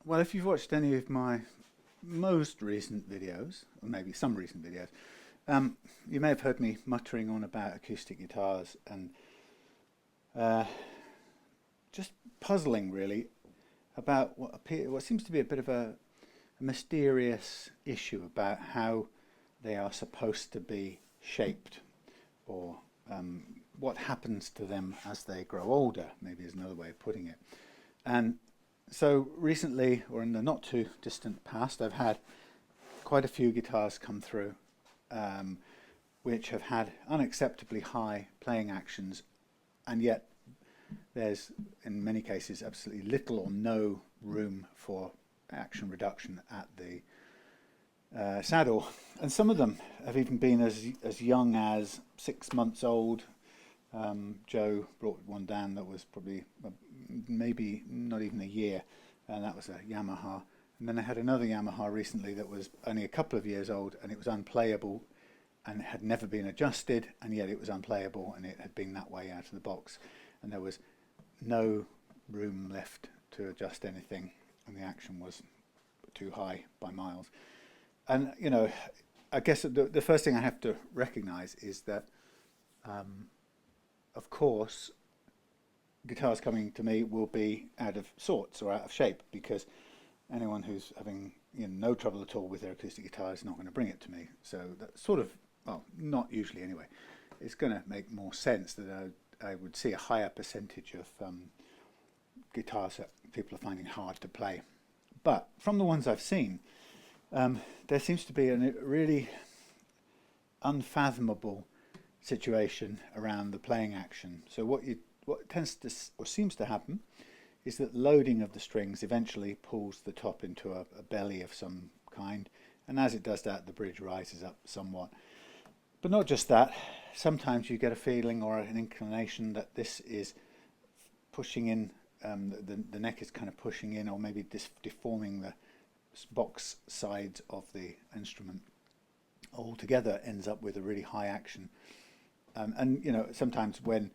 Well, if you've watched any of my most recent videos, or maybe some recent videos, you may have heard me muttering on about acoustic guitars and uh, just puzzling really about what seems to be a bit of a mysterious issue about how they are supposed to be shaped, or what happens to them as they grow older, maybe is another way of putting it. And so recently, or in the not too distant past, I've had quite a few guitars come through which have had unacceptably high playing actions, and yet there's in many cases absolutely little or no room for action reduction at the saddle. And some of them have even been as young as 6 months old. Joe brought one down that was probably maybe not even a year, and that was a Yamaha. And then I had another Yamaha recently that was only a couple of years old, and it was unplayable and had never been adjusted, and yet it was unplayable, and it had been that way out of the box, and there was no room left to adjust anything, and the action was too high by miles. And you know, I guess the first thing I have to recognize is that of course guitars coming to me will be out of sorts or out of shape, because anyone who's having no trouble at all with their acoustic guitar is not going to bring it to me. So that's sort of, well, not usually anyway. It's going to make more sense that I would see a higher percentage of guitars that people are finding hard to play. But from the ones I've seen, there seems to be a really unfathomable situation around the playing action. So what tends to or seems to happen is that loading of the strings eventually pulls the top into a belly of some kind, and as it does that, the bridge rises up somewhat. But not just that, sometimes you get a feeling or an inclination that this is pushing in, the neck is kind of pushing in, or maybe deforming the box sides of the instrument. Altogether ends up with a really high action. And sometimes when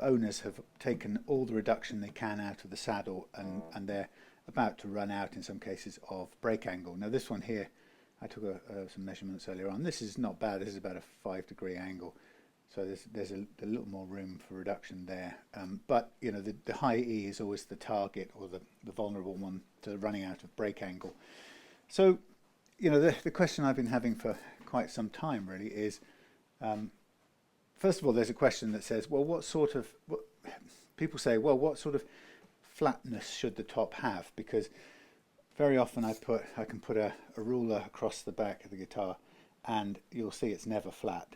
owners have taken all the reduction they can out of the saddle, and they're about to run out in some cases of break angle. Now this one here, I took some measurements earlier on. This is not bad. This is about a 5-degree angle, so there's a little more room for reduction there. But the high E is always the target, or the vulnerable one to running out of break angle. So the question I've been having for quite some time really is, first of all, there's a question that says, well, what sort of flatness should the top have? Because very often I can put a ruler across the back of the guitar, and you'll see it's never flat.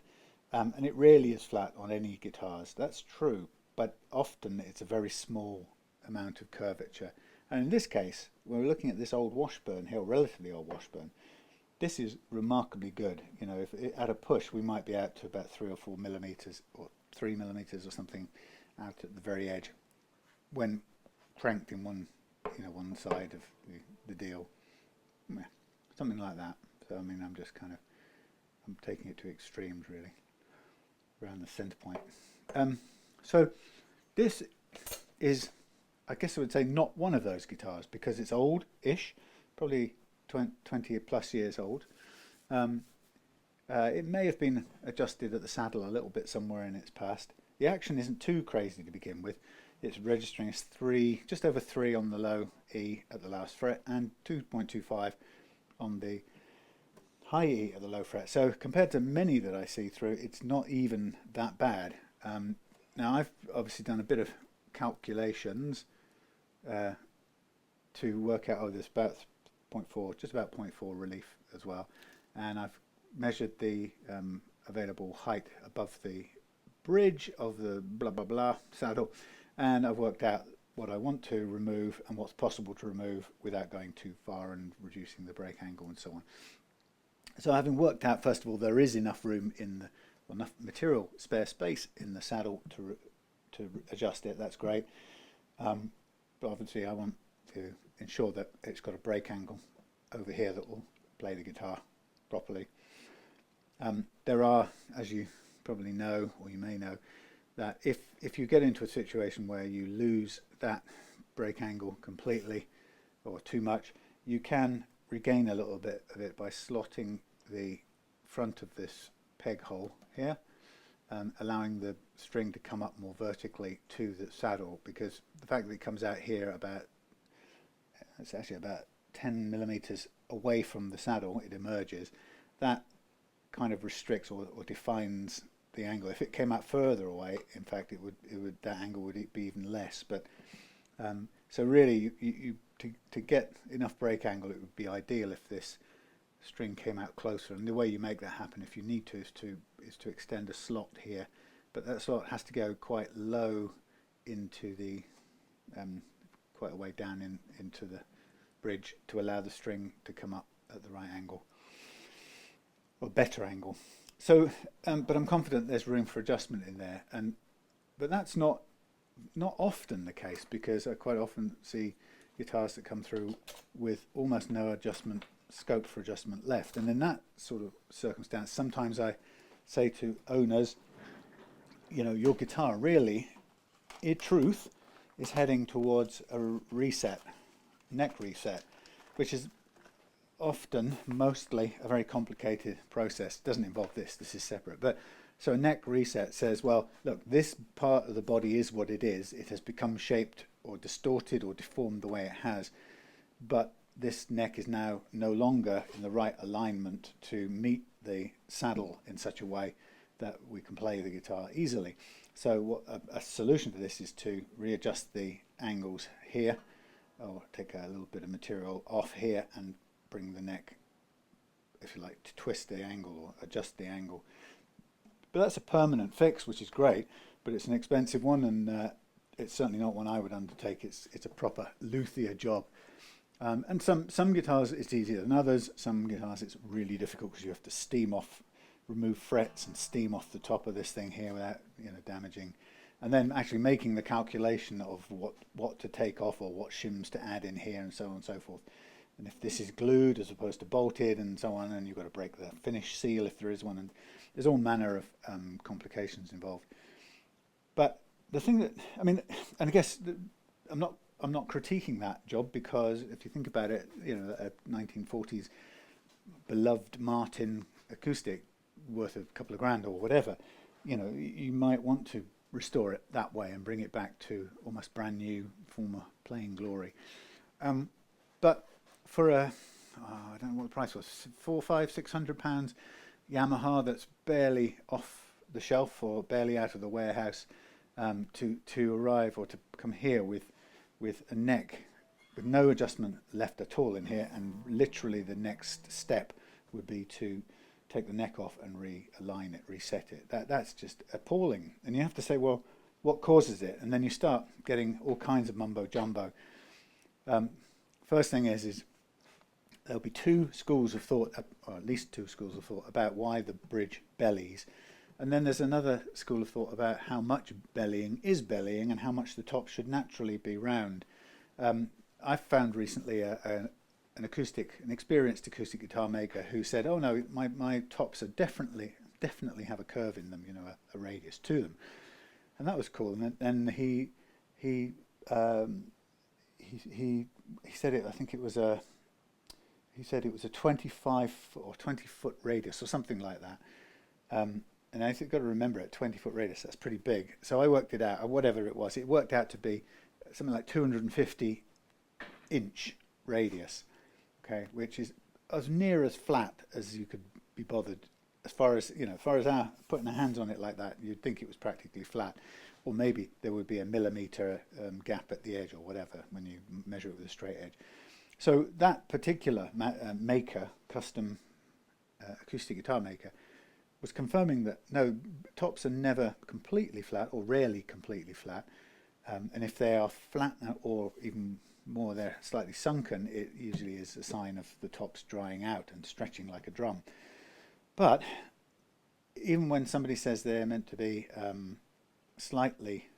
And it rarely is flat on any guitars. That's true, but often it's a very small amount of curvature. And in this case, when we're looking at this old Washburn here, relatively old Washburn, this is remarkably good. If at a push we might be out to about 3 or 4 millimeters, or 3 millimeters or something, out at the very edge, when cranked in one side of the deal, something like that. So I mean, I'm taking it to extremes really, around the center point. So this is, I guess I would say, not one of those guitars, because it's old-ish, probably 20 plus years old. It may have been adjusted at the saddle a little bit somewhere in its past. The action isn't too crazy to begin with. It's registering as 3, just over 3 on the low E at the last fret, and 2.25 on the high E at the low fret. So compared to many that I see through, it's not even that bad. Now I've obviously done a bit of calculations to work out, there's about 0.4, just about 0.4 relief as well, and I've measured the available height above the bridge of the blah blah blah saddle, and I've worked out what I want to remove and what's possible to remove without going too far and reducing the break angle and so on. So having worked out, first of all, there is enough room enough material, spare space in the saddle to adjust it. That's great, but obviously I want to ensure that it's got a break angle over here that will play the guitar properly. There are, as you probably know, or you may know, that if you get into a situation where you lose that break angle completely, or too much, you can regain a little bit of it by slotting the front of this peg hole here, allowing the string to come up more vertically to the saddle, because the fact that it comes out here it's actually about 10 millimeters away from the saddle, it emerges, that kind of restricts or defines the angle. If it came out further away, in fact, that angle would be even less. But so really, to get enough break angle, it would be ideal if this string came out closer. And the way you make that happen, if you need to, is to extend a slot here. But that slot has to go quite low into the quite a way down into the bridge to allow the string to come up at the right angle, or better angle. So, but I'm confident there's room for adjustment in there, but that's not often the case, because I quite often see guitars that come through with almost no scope for adjustment left. And in that sort of circumstance, sometimes I say to owners, your guitar really, in truth, is heading towards a neck reset, which is often, mostly, a very complicated process. It doesn't involve this is separate. But so a neck reset says, well, look, this part of the body is what it is. It has become shaped or distorted or deformed the way it has, but this neck is now no longer in the right alignment to meet the saddle in such a way that we can play the guitar easily. So a solution to this is to readjust the angles here, or take a little bit of material off here and bring the neck, if you like, to twist the angle or adjust the angle. But that's a permanent fix, which is great, but it's an expensive one, and it's certainly not one I would undertake. It's a proper luthier job. And some guitars it's easier than others. Some guitars it's really difficult, because you have to remove frets and steam off the top of this thing here without damaging, and then actually making the calculation of what to take off or what shims to add in here, and so on and so forth. And if this is glued as opposed to bolted and so on, and you've got to break the finish seal if there is one, and there's all manner of complications involved. But the thing that, and I guess I'm not critiquing that job, because if you think about it, a 1940s beloved Martin acoustic worth a couple of grand or whatever, you might want to restore it that way and bring it back to almost brand new former playing glory. But for I don't know what the price was, £400, £500, £600 Yamaha that's barely off the shelf or barely out of the warehouse, to arrive or to come here with a neck with no adjustment left at all in here, and literally the next step would be to take the neck off and realign it, reset it. That's just appalling. And you have to say, well, what causes it? And then you start getting all kinds of mumbo jumbo. First thing is there'll be two schools of thought, or at least two schools of thought, about why the bridge bellies. And then there's another school of thought about how much bellying is bellying and how much the top should naturally be round. I've found recently an experienced acoustic guitar maker who said, "Oh no, my tops are definitely have a curve in them, a radius to them," and that was cool. And then he said it. I think it was he said it was a 25 or 20 foot radius or something like that. And I think you've got to remember, at 20-foot radius, that's pretty big. So I worked it out, or whatever it was. It worked out to be something like 250-inch radius, okay, which is as near as flat as you could be bothered. As far as our putting our hands on it like that, you'd think it was practically flat, or maybe there would be a millimeter gap at the edge or whatever when you measure it with a straight edge. So that particular custom acoustic guitar maker, was confirming that no, tops are never completely flat, or rarely completely flat, and if they are flat or even more, they're slightly sunken, it usually is a sign of the tops drying out and stretching like a drum. But even when somebody says they're meant to be slightly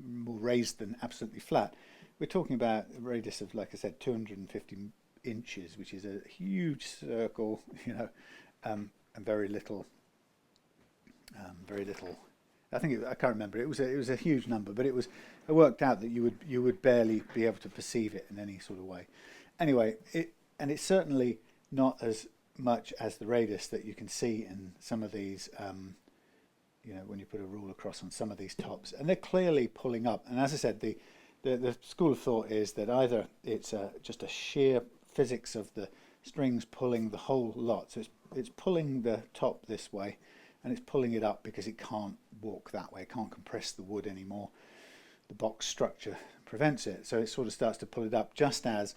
more raised than absolutely flat, we're talking about a radius of, like I said, 250 inches, which is a huge circle, and very little I think I can't remember. It was a huge number, but it worked out that you would barely be able to perceive it in any sort of way. Anyway, it's certainly not as much as the radius that you can see in some of these. When you put a rule across on some of these tops, and they're clearly pulling up. And as I said, the school of thought is that either it's just a sheer physics of the strings pulling the whole lot, so it's pulling the top this way, and it's pulling it up because it can't walk that way, it can't compress the wood anymore. The box structure prevents it, so it sort of starts to pull it up, just as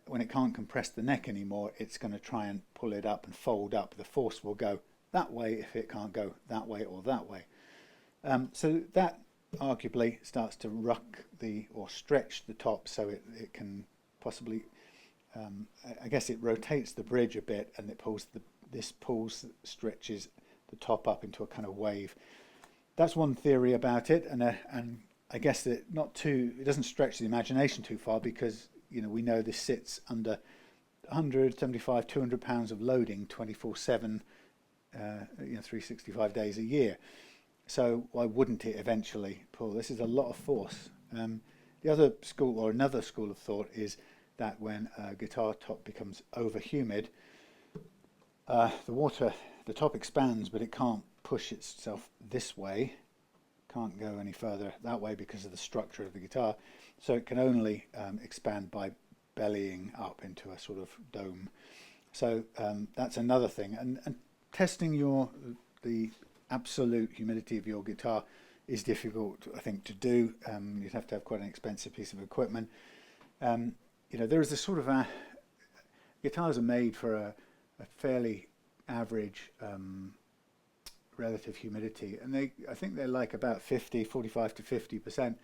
when it can't compress the neck anymore, it's going to try and pull it up and fold up. The force will go that way if it can't go that way or that way. So that arguably starts to ruck or stretch the top, so it can possibly, I guess it rotates the bridge a bit, and it stretches the top up into a kind of wave. That's one theory about it, and I guess that it doesn't stretch the imagination too far, because we know this sits under 175, 200 pounds of loading 24/7. 365 days a year. So why wouldn't it eventually pull? This is a lot of force. The other school, or another school of thought, is that when a guitar top becomes over humid, the top expands, but it can't push itself this way, can't go any further that way because of the structure of the guitar. So it can only expand by bellying up into a sort of dome. So that's another thing. And testing the absolute humidity of your guitar is difficult, I think, to do. You'd have to have quite an expensive piece of equipment. There is a sort of guitars are made for a fairly average relative humidity, and I think they're like about 45 to 50%.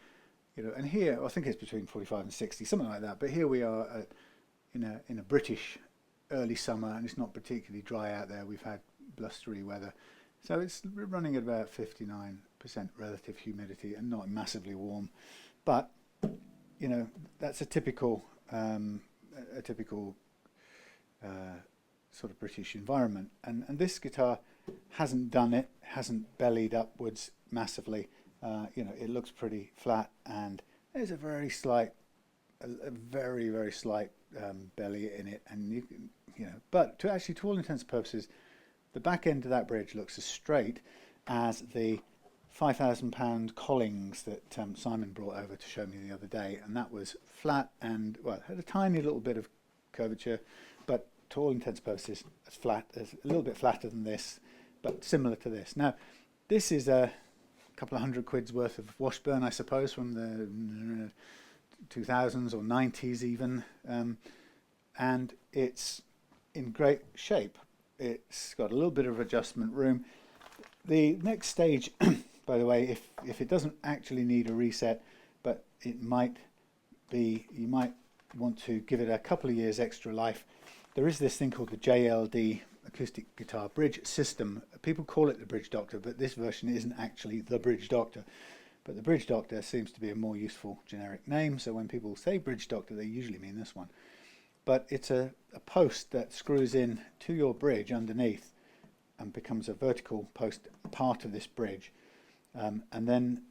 And here I think it's between 45 and 60, something like that. But here we are in a British early summer, and it's not particularly dry out there. We've had blustery weather, so it's running at about 59% relative humidity and not massively warm. But that's a typical sort of British environment, and this guitar hasn't done it, hasn't bellied upwards massively. It looks pretty flat, and there's a very very slight belly in it, and but to all intents and purposes, the back end of that bridge looks as straight as the £5,000 Collings that Simon brought over to show me the other day, and that was flat and, well, had a tiny little bit of curvature, but to all intents and purposes, as flat, as a little bit flatter than this, but similar to this. Now, this is a couple of £100 worth of Washburn, I suppose, from the 2000s or 90s even, and it's in great shape. It's got a little bit of adjustment room. The next stage, by the way, if it doesn't actually need a reset, but it might be, you might want to give it a couple of years extra life, there is this thing called the JLD acoustic guitar bridge system. People call it the Bridge Doctor, but this version isn't actually the Bridge Doctor. But the Bridge Doctor seems to be a more useful generic name, so when people say Bridge Doctor, they usually mean this one. But it's a post that screws in to your bridge underneath and becomes a vertical post part of this bridge. And then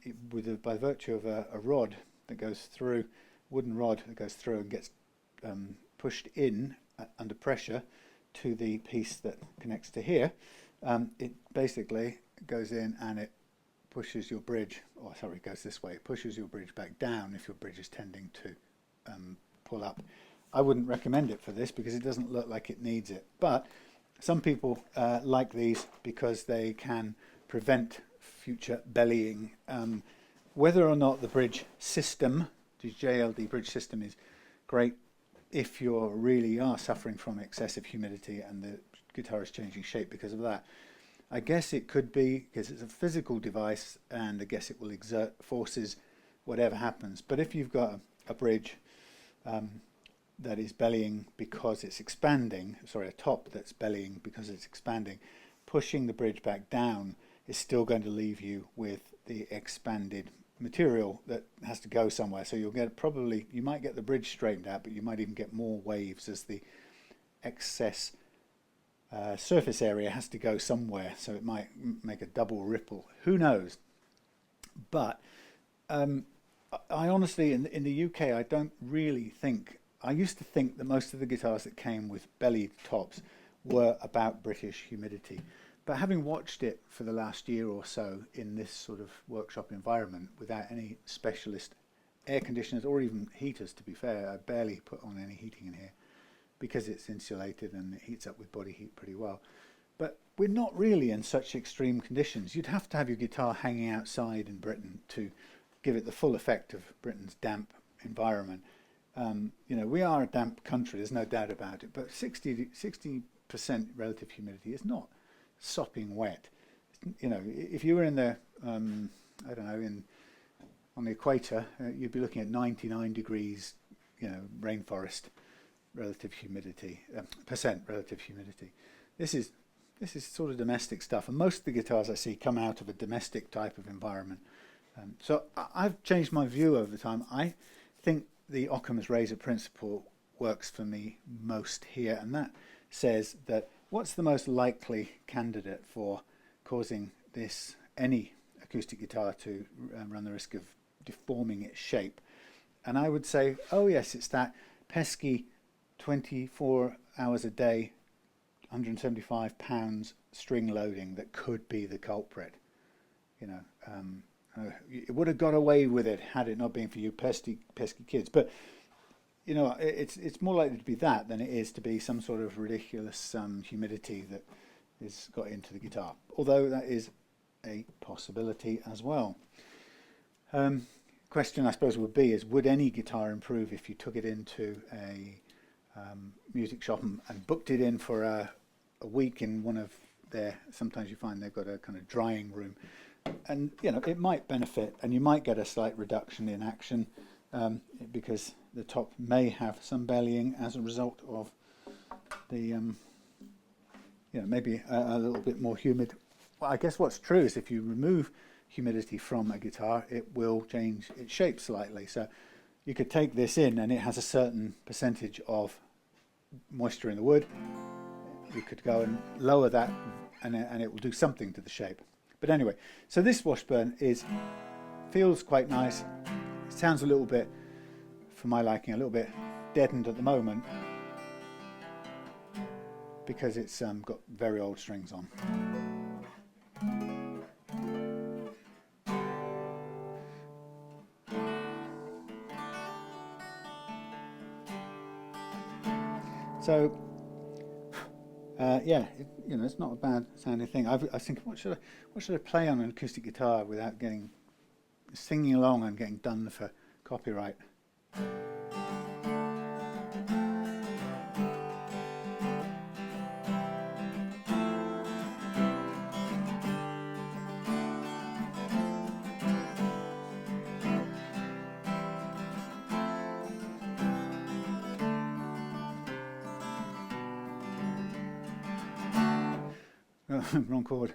by virtue of a rod that goes through, wooden rod that goes through and gets pushed in under pressure to the piece that connects to here, it basically goes in and it pushes your bridge, it goes this way, it pushes your bridge back down if your bridge is tending to pull up. I wouldn't recommend it for this because it doesn't look like it needs it, but some people like these because they can prevent future bellying. Whether or not the bridge system, the JLD bridge system, is great if you really are suffering from excessive humidity and the guitar is changing shape because of that, I guess it could be because it's a physical device, and I guess it will exert forces whatever happens. But if you've got a bridge that is bellying because it's expanding, a top that's bellying because it's expanding, pushing the bridge back down is still going to leave you with the expanded material that has to go somewhere. So you'll get you might get the bridge straightened out, but you might even get more waves as the excess surface area has to go somewhere. So it might make a double ripple. Who knows? But I honestly, in the UK, I don't really think. I used to think that most of the guitars that came with bellied tops were about British humidity. But having watched it for the last year or so in this sort of workshop environment without any specialist air conditioners or even heaters, to be fair, I barely put on any heating in here because it's insulated and it heats up with body heat pretty well. But we're not really in such extreme conditions. You'd have to have your guitar hanging outside in Britain to give it the full effect of Britain's damp environment. You know, we are a damp country, there's no doubt about it, but 60% relative humidity is not sopping wet. You know, if you were in the, I don't know, on the equator, you'd be looking at 99 degrees, you know, rainforest relative humidity, percent relative humidity. This is sort of domestic stuff, and most of the guitars I see come out of a domestic type of environment. So I've changed my view over time. I think the Occam's razor principle works for me most here, and that says that what's the most likely candidate for causing any acoustic guitar to run the risk of deforming its shape? And I would say, oh yes, it's that pesky 24 hours a day, 175 pounds string loading that could be the culprit. You know, it would have got away with it had it not been for you pesky kids. But you know, it's more likely to be that than it is to be some sort of ridiculous humidity that is got into the guitar. Although that is a possibility as well. Question I suppose would be is, would any guitar improve if you took it into a music shop and booked it in for a week in one of their, sometimes you find they've got a kind of drying room, and you know, it might benefit and you might get a slight reduction in action because the top may have some bellying as a result of the you know, maybe a little bit more humid. Well, I guess what's true is if you remove humidity from a guitar, it will change its shape slightly. So you could take this in and it has a certain percentage of moisture in the wood. You could go and lower that and it will do something to the shape. But anyway, so this Washburn feels quite nice. It sounds a little bit, for my liking, a little bit deadened at the moment because it's got very old strings on. So yeah, you know, it's not a bad sounding thing. I was thinking, what should I play on an acoustic guitar without singing along and getting done for copyright? Wrong chord.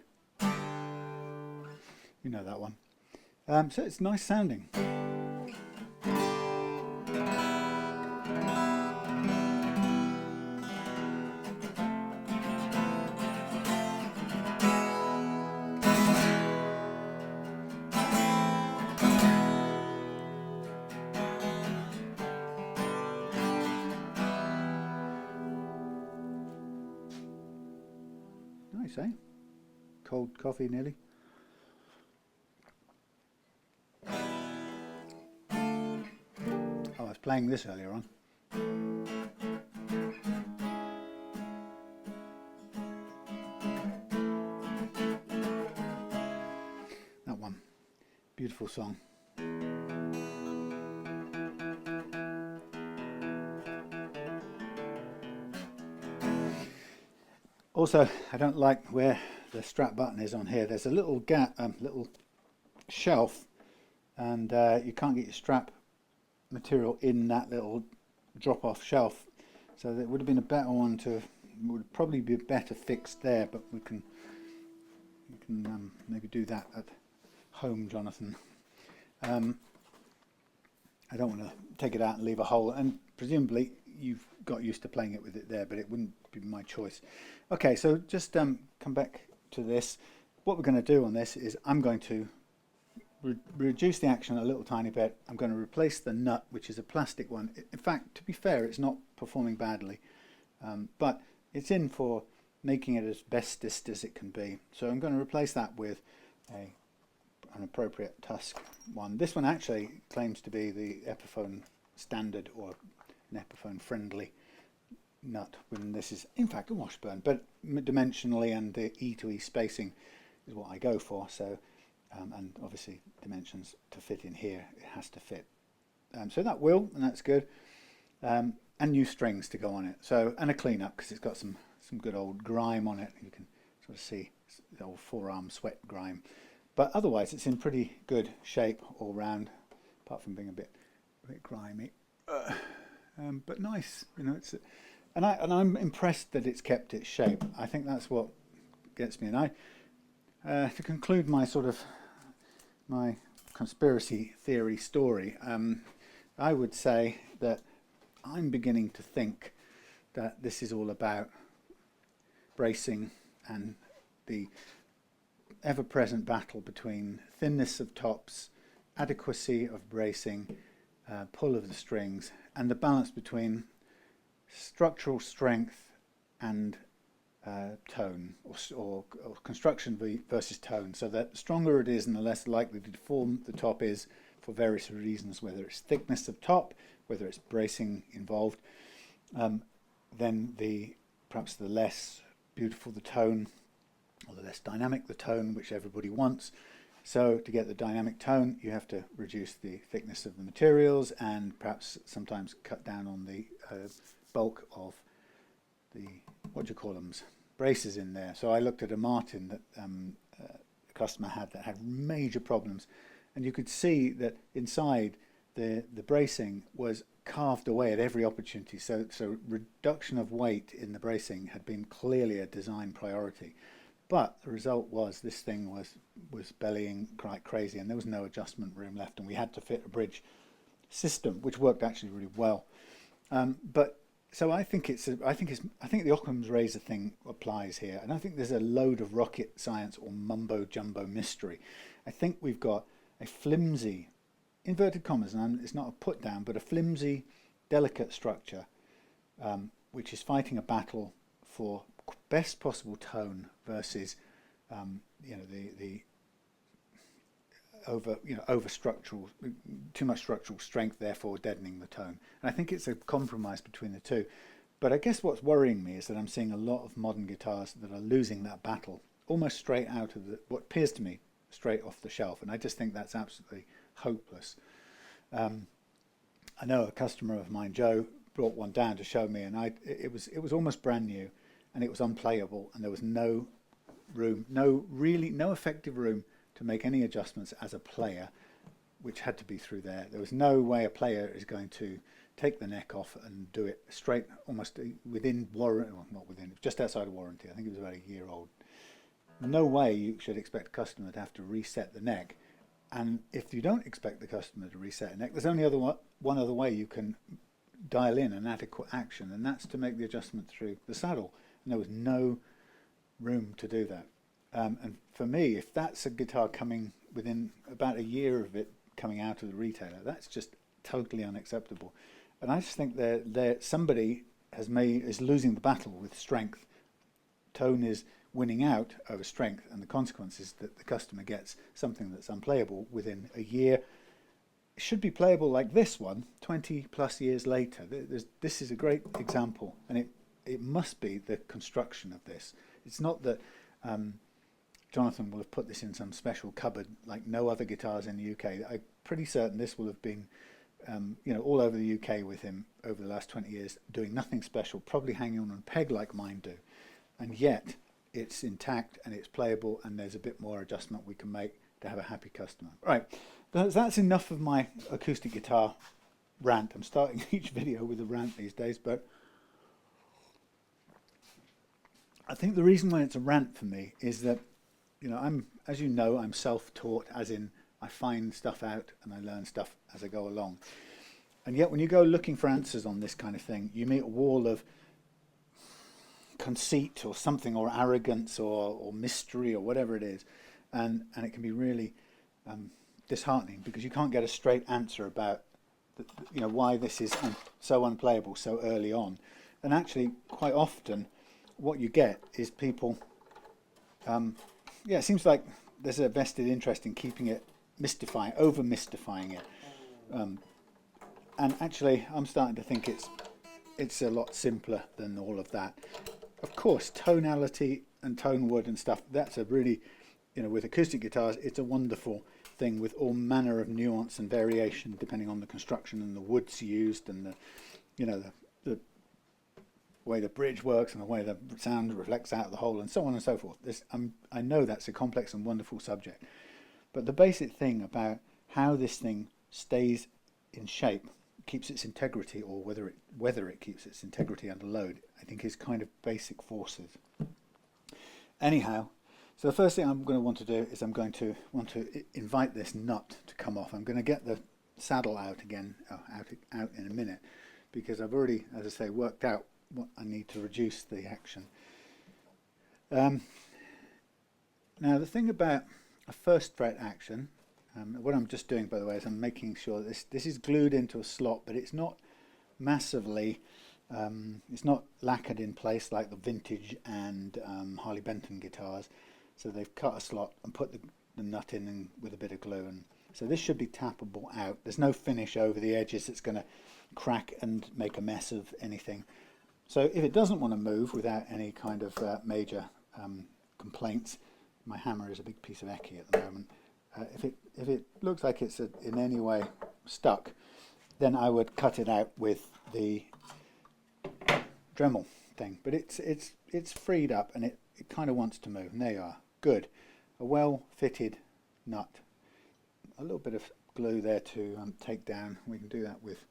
You know that one. So it's nice sounding. Nice, eh? Cold coffee nearly. I was playing this earlier on. That one. Beautiful song. Also, I don't like where the strap button is on here. There's a little gap, little shelf, and you can't get your strap material in that little drop-off shelf. So that would have been a better one would probably be better fixed there, but we can maybe do that at home, Jonathan. I don't want to take it out and leave a hole, and presumably you've got used to playing it with it there, but it wouldn't be my choice. Okay, so just come back to this. What we're going to do on this is I'm going to reduce the action a little tiny bit. I'm going to replace the nut, which is a plastic one. In fact, to be fair, it's not performing badly, but it's in for making it as bestest as it can be. So I'm going to replace that with an appropriate Tusq one. This one actually claims to be the Epiphone standard or an Epiphone friendly nut, when this is in fact a Washburn, but dimensionally and the E to E spacing is what I go for. So and obviously dimensions to fit in here, it has to fit. So that will, and that's good. And new strings to go on it. So, and a clean up, because it's got some good old grime on it. You can sort of see the old forearm sweat grime. But otherwise it's in pretty good shape all round, apart from being a bit grimy. But nice, you know. And I'm impressed that it's kept its shape. I think that's what gets me. And to conclude my my conspiracy theory story, I would say that I'm beginning to think that this is all about bracing and the ever-present battle between thinness of tops, adequacy of bracing, pull of the strings, and the balance between structural strength and tone, or construction versus tone, so that the stronger it is and the less likely to deform the top is for various reasons, whether it's thickness of top, whether it's bracing involved, then perhaps the less beautiful the tone, or the less dynamic the tone, which everybody wants. So to get the dynamic tone, you have to reduce the thickness of the materials and perhaps sometimes cut down on the bulk of the, what do you call them, braces in there. So I looked at a Martin that a customer had that had major problems, and you could see that inside the bracing was carved away at every opportunity. So reduction of weight in the bracing had been clearly a design priority. But the result was this thing was bellying quite crazy, and there was no adjustment room left, and we had to fit a bridge system, which worked actually really well. But so I think the Occam's razor thing applies here, and I think there's a load of rocket science or mumbo jumbo mystery. I think we've got a flimsy, inverted commas, and it's not a put down, but a flimsy, delicate structure, which is fighting a battle for best possible tone versus the over structural, too much structural strength, therefore deadening the tone. And I think it's a compromise between the two. But I guess what's worrying me is that I'm seeing a lot of modern guitars that are losing that battle almost straight out of what appears to me straight off the shelf, and I just think that's absolutely hopeless. I know a customer of mine, Joe, brought one down to show me, and it was almost brand new, and it was unplayable, and there was no room, no effective room to make any adjustments as a player, which had to be through there. There was no way a player is going to take the neck off and do it straight, almost within warranty, well, not within, just outside of warranty. I think it was about a year old. No way you should expect a customer to have to reset the neck. And if you don't expect the customer to reset a neck, there's only one other way you can dial in an adequate action, and that's to make the adjustment through the saddle. And there was no room to do that. And for me, if that's a guitar coming within about a year of it coming out of the retailer, that's just totally unacceptable. And I just think that somebody is losing the battle with strength. Tone is winning out over strength, and the consequence is that the customer gets something that's unplayable within a year. It should be playable like this one 20 plus years later. This is a great example, and it must be the construction of this. It's not that Jonathan will have put this in some special cupboard like no other guitars in the UK. I'm pretty certain this will have been all over the UK with him over the last 20 years, doing nothing special, probably hanging on a peg like mine do. And yet it's intact and it's playable, and there's a bit more adjustment we can make to have a happy customer. Right, that's enough of my acoustic guitar rant. I'm starting each video with a rant these days, but I think the reason why it's a rant for me is that, I'm self-taught, as in I find stuff out and I learn stuff as I go along. And yet when you go looking for answers on this kind of thing, you meet a wall of conceit or something, or arrogance or mystery or whatever it is, and it can be really disheartening, because you can't get a straight answer about why this is so unplayable so early on. And actually, quite often, what you get is people. It seems like there's a vested interest in keeping it over mystifying it. And actually, I'm starting to think it's a lot simpler than all of that. Of course, tonality and tone wood and stuff, that's a really, with acoustic guitars, it's a wonderful thing with all manner of nuance and variation depending on the construction and the woods used and the way the bridge works and the way the sound reflects out of the hole and so on and so forth. I know that's a complex and wonderful subject, but the basic thing about how this thing stays in shape, keeps its integrity, or whether it keeps its integrity under load, I think is kind of basic forces. Anyhow, so the first thing I'm going to want to do is I'm going to want to invite this nut to come off. I'm going to get the saddle out again, out in a minute, because I've already, as I say, worked out what I need to reduce the action. Now the thing about a first fret action, what I'm just doing, by the way, is I'm making sure this is glued into a slot, but it's not massively, it's not lacquered in place like the vintage and Harley Benton guitars. So they've cut a slot and put the nut in and with a bit of glue, and so this should be tappable out. There's no finish over the edges that's going to crack and make a mess of anything. So if it doesn't want to move without any kind of major complaints, my hammer is a big piece of eckie at the moment. If it looks like it's in any way stuck, then I would cut it out with the Dremel thing. But it's freed up and it kind of wants to move. And there you are. Good. A well-fitted nut. A little bit of glue there to take down. We can do that with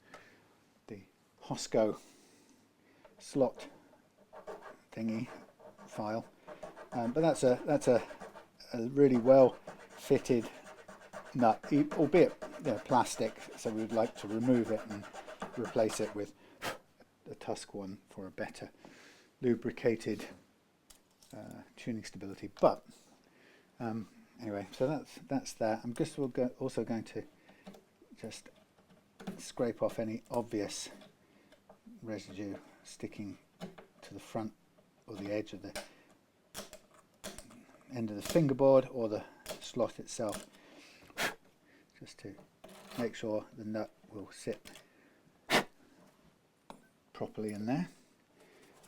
the Hosco slot thingy file. But that's a really well fitted nut, albeit plastic, so we would like to remove it and replace it with a Tusq one for a better lubricated tuning stability. But anyway, so that's that. I'm just also going to just scrape off any obvious residue sticking to the front or the edge of the end of the fingerboard or the slot itself, just to make sure the nut will sit properly in there,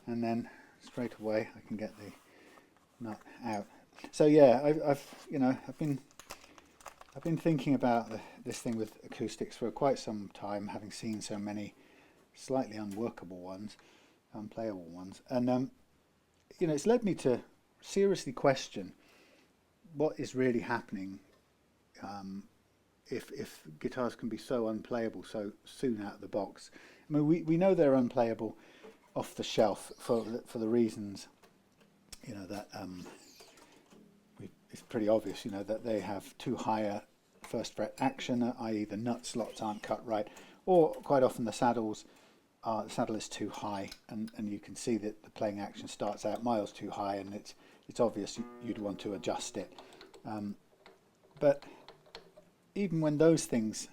and then straight away I can get the nut out. So yeah, I've been thinking about this thing with acoustics for quite some time, having seen so many slightly unworkable ones, unplayable ones, and it's led me to seriously question what is really happening if guitars can be so unplayable so soon out of the box. I mean, we know they're unplayable off the shelf for the reasons that it's pretty obvious, that they have too high a first fret action, i.e. the nut slots aren't cut right, or quite often the saddle is too high, and you can see that the playing action starts out miles too high, and it's obvious you'd want to adjust it. But even when those things,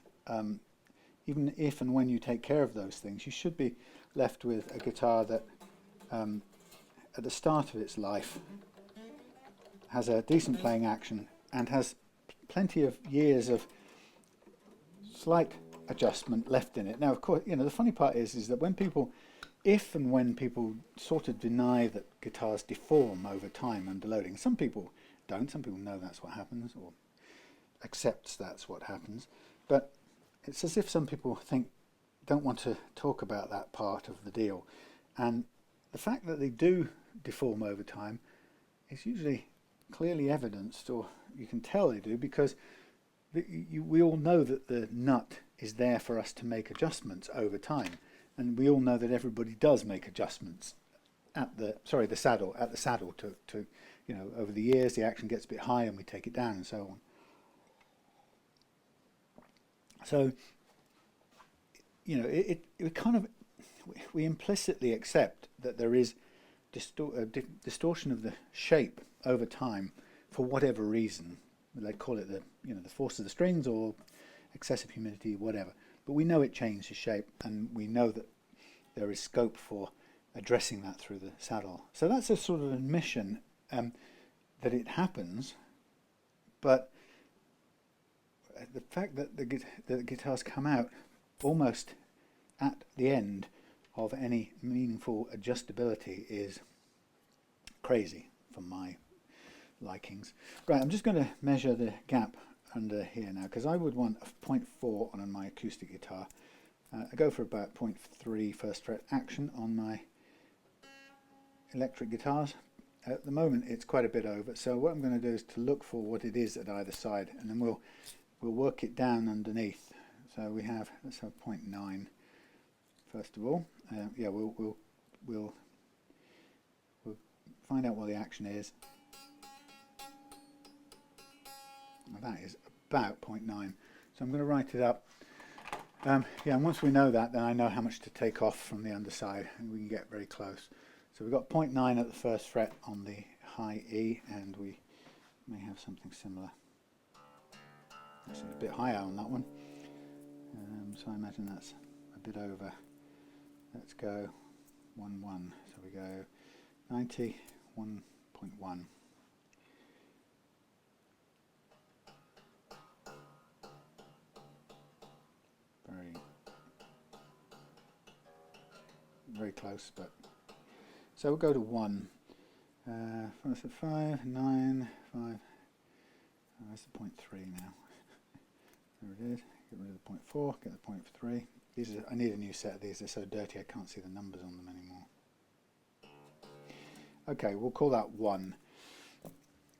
even if and when you take care of those things, you should be left with a guitar that at the start of its life has a decent playing action and has plenty of years of slight adjustment left in it. Now, of course, the funny part is that when people sort of deny that guitars deform over time under loading, some people don't, some people know that's what happens or accepts that's what happens, but it's as if some people don't want to talk about that part of the deal, and the fact that they do deform over time is usually clearly evidenced, or you can tell they do, because we all know that the nut is there for us to make adjustments over time, and we all know that everybody does make adjustments at the saddle to over the years the action gets a bit high and we take it down and so on. So we implicitly accept that there is distortion of the shape over time for whatever reason. they call it the, the force of the strings or excessive humidity, whatever. But we know it changes shape, and we know that there is scope for addressing that through the saddle. So that's a sort of admission that it happens, but the fact that the guitars come out almost at the end of any meaningful adjustability is crazy for my likings. Right, I'm just going to measure the gap under here now, because I would want a 0.4 on my acoustic guitar. I go for about 0.3 first fret action on my electric guitars. At the moment it's quite a bit over, so what I'm going to do is to look for what it is at either side, and then we'll work it down underneath. So we have, let's have 0.9 first of all. Yeah, we'll find out what the action is. That is about 0.9. So I'm going to write it up. Yeah, and once we know that, then I know how much to take off from the underside, and we can get very close. So we've got 0.9 at the first fret on the high E, and we may have something similar. Actually, a bit higher on that one. So I imagine that's a bit over. Let's go 1-1. So we go 91.1. Very close, but so we'll go to 1. First at 5, 9, 5. Oh, that's the 0.3 now. There it is. Get rid of the 0.4. Get the 0.3. These are, I need a new set of these. They're so dirty I can't see the numbers on them anymore. Okay, we'll call that 1.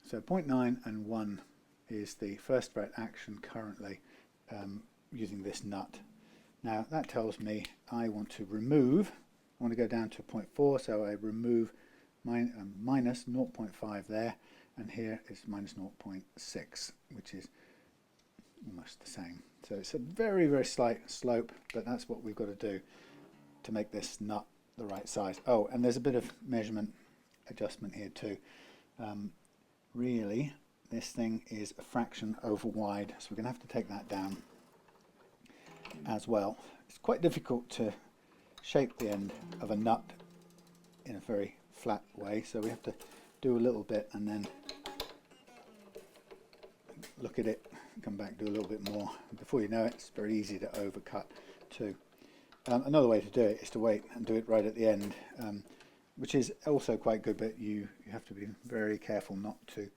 So 0.9 and 1 is the first fret action currently using this nut. Now that tells me I want to remove. I want to go down to 0.4, so I remove minus 0.5 there, and here is minus 0.6, which is almost the same. So it's a very, very slight slope, but that's what we've got to do to make this nut the right size. Oh, and there's a bit of measurement adjustment here too. Really, this thing is a fraction over wide, so we're going to have to take that down as well. It's quite difficult to shape the end of a nut in a very flat way, so we have to do a little bit and then look at it, come back, do a little bit more. Before you know it, it's very easy to overcut too. Another way to do it is to wait and do it right at the end, which is also quite good, but you have to be very careful not to.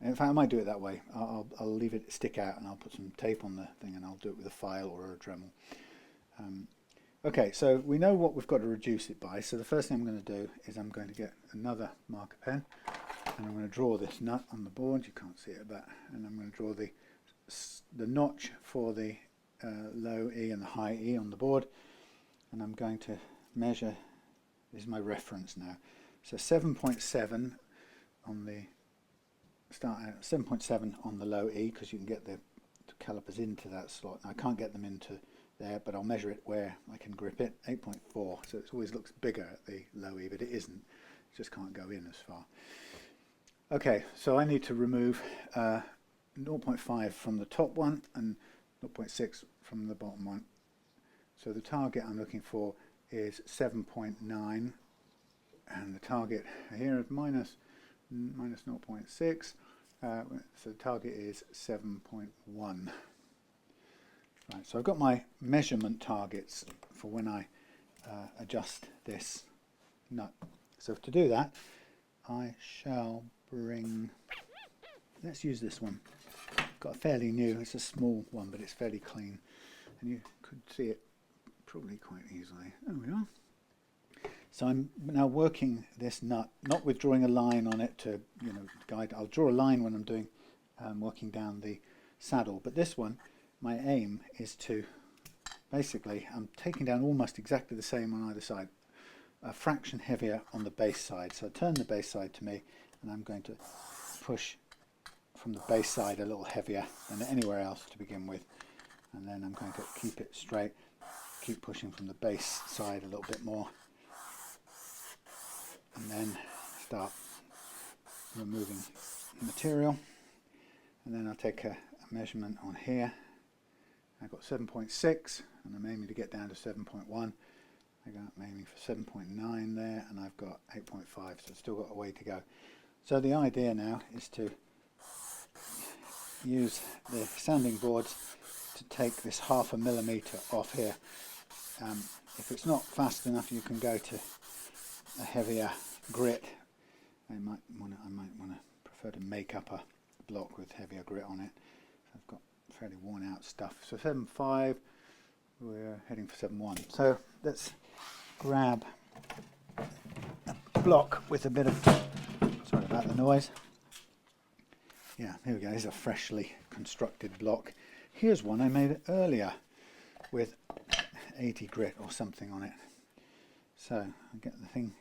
In fact, I might do it that way. I'll leave it stick out, and I'll put some tape on the thing, and I'll do it with a file or a Dremel. Okay, so we know what we've got to reduce it by. So the first thing I'm going to do is I'm going to get another marker pen, and I'm going to draw this nut on the board. You can't see it, but and I'm going to draw the notch for the low E and the high E on the board, and I'm going to measure. This is my reference now. So 7.7 on the start out, 7.7 on the low E, because you can get the calipers into that slot. Now, I can't get them into there, but I'll measure it where I can grip it. 8.4, so it always looks bigger at the low E, but it isn't. It just can't go in as far. Okay, so I need to remove 0.5 from the top one and 0.6 from the bottom one. So the target I'm looking for is 7.9, and the target here is minus 0.6. So the target is 7.1. Right, so I've got my measurement targets for when I adjust this nut. So to do that, I shall bring, let's use this one. Got a fairly new, it's a small one, but it's fairly clean, and you could see it probably quite easily. There we are. So I'm now working this nut, not with drawing a line on it to guide. I'll draw a line when I'm doing working down the saddle, but this one, my aim is to basically, I'm taking down almost exactly the same on either side, a fraction heavier on the bass side. So I turn the bass side to me, and I'm going to push from the bass side a little heavier than anywhere else to begin with, and then I'm going to keep it straight, keep pushing from the bass side a little bit more, and then start removing material, and then I'll take a measurement on here. I've got 7.6 and I'm aiming to get down to 7.1. I'm aiming for 7.9 there, and I've got 8.5, so I've still got a way to go. So the idea now is to use the sanding boards to take this 1/2 millimetre off here. If it's not fast enough, you can go to a heavier grit. I might want to prefer to make up a block with heavier grit on it. I've got fairly worn out stuff. So 7.5, we're heading for 7.1. So let's grab a block with a bit of, sorry about the noise. Yeah, here we go. Here's a freshly constructed block. Here's one I made earlier with 80 grit or something on it. So I get the thing.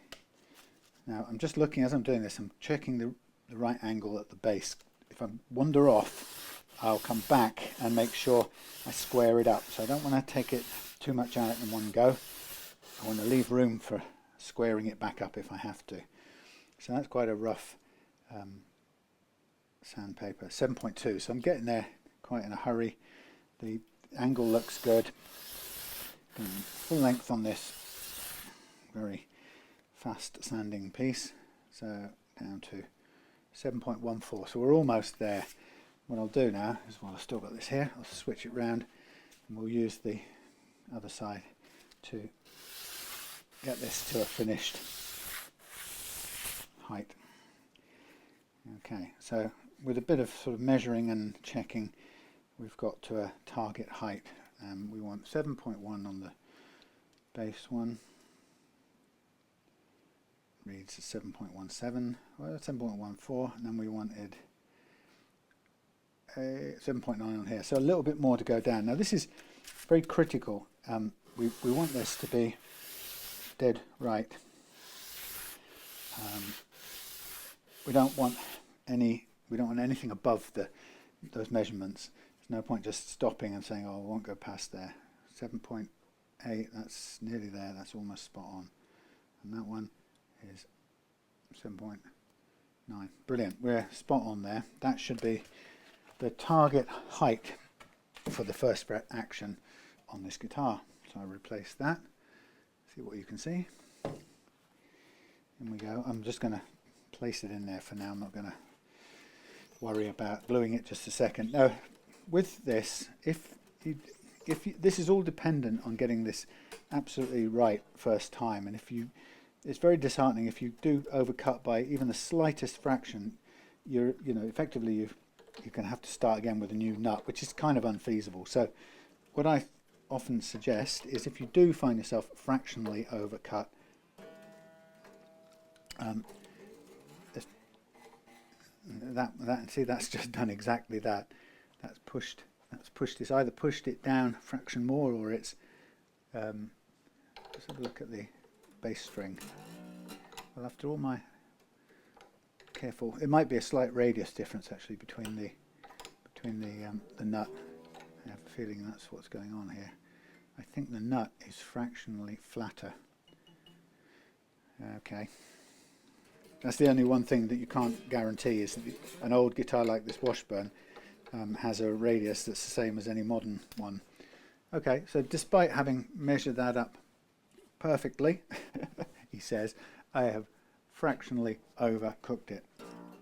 Now I'm just looking, as I'm doing this, I'm checking the right angle at the base. If I wander off, I'll come back and make sure I square it up. So I don't want to take it too much out in one go. I want to leave room for squaring it back up if I have to. So that's quite a rough sandpaper. 7.2, so I'm getting there quite in a hurry. The angle looks good. Full length on this very fast sanding piece, so down to 7.14, so we're almost there. What I'll do now is, while I've still got this here, I'll switch it round and we'll use the other side to get this to a finished height. Okay, so with a bit of sort of measuring and checking, we've got to a target height. We want 7.1 on the base one. Reads 7.17, well, 7.14, and then we wanted a 7.9 on here, so a little bit more to go down. Now this is very critical. We want this to be dead right. We don't want anything above those measurements. There's no point just stopping and saying, oh, I won't go past there. 7.8, that's nearly there, that's almost spot on. And that one is 7.9. Brilliant, we're spot on there. That should be the target height for the first fret action on this guitar. So I replace that. See what you can see. In we go. I'm just going to place it in there for now. I'm not going to worry about gluing it just a second. Now, with this, this is all dependent on getting this absolutely right first time, and it's very disheartening if you do overcut by even the slightest fraction. Effectively you're going to have to start again with a new nut, which is kind of unfeasible. So what I often suggest is, if you do find yourself fractionally overcut, that's just done exactly that. That's pushed this, either pushed it down a fraction more, or it's let's have a look at the bass string. Well, after all my careful, it might be a slight radius difference actually between the nut. I have a feeling that's what's going on here. I think the nut is fractionally flatter. Okay, that's the only one thing that you can't guarantee, is that an old guitar like this Washburn has a radius that's the same as any modern one. Okay, so despite having measured that up perfectly, he says, I have fractionally overcooked it.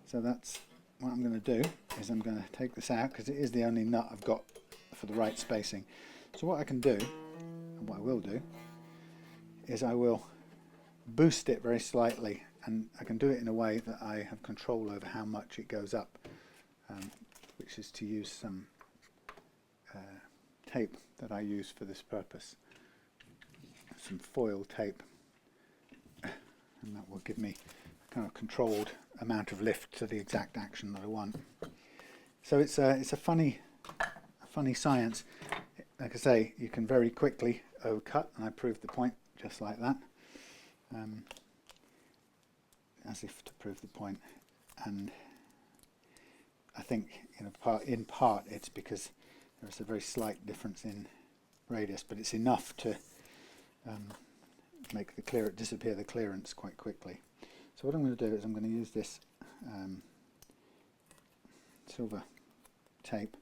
So that's what I'm going to do, is I'm going to take this out, because it is the only nut I've got for the right spacing. So what I can do, and what I will do, is I will boost it very slightly, and I can do it in a way that I have control over how much it goes up, which is to use some tape that I use for this purpose, some foil tape, and that will give me a kind of controlled amount of lift to the exact action that I want. So it's a funny science. Like I say, you can very quickly overcut, and I proved the point just like that, as if to prove the point. And I think in part it's because there's a very slight difference in radius, but it's enough to make disappear the clearance quite quickly. So what I'm going to do is I'm going to use this silver tape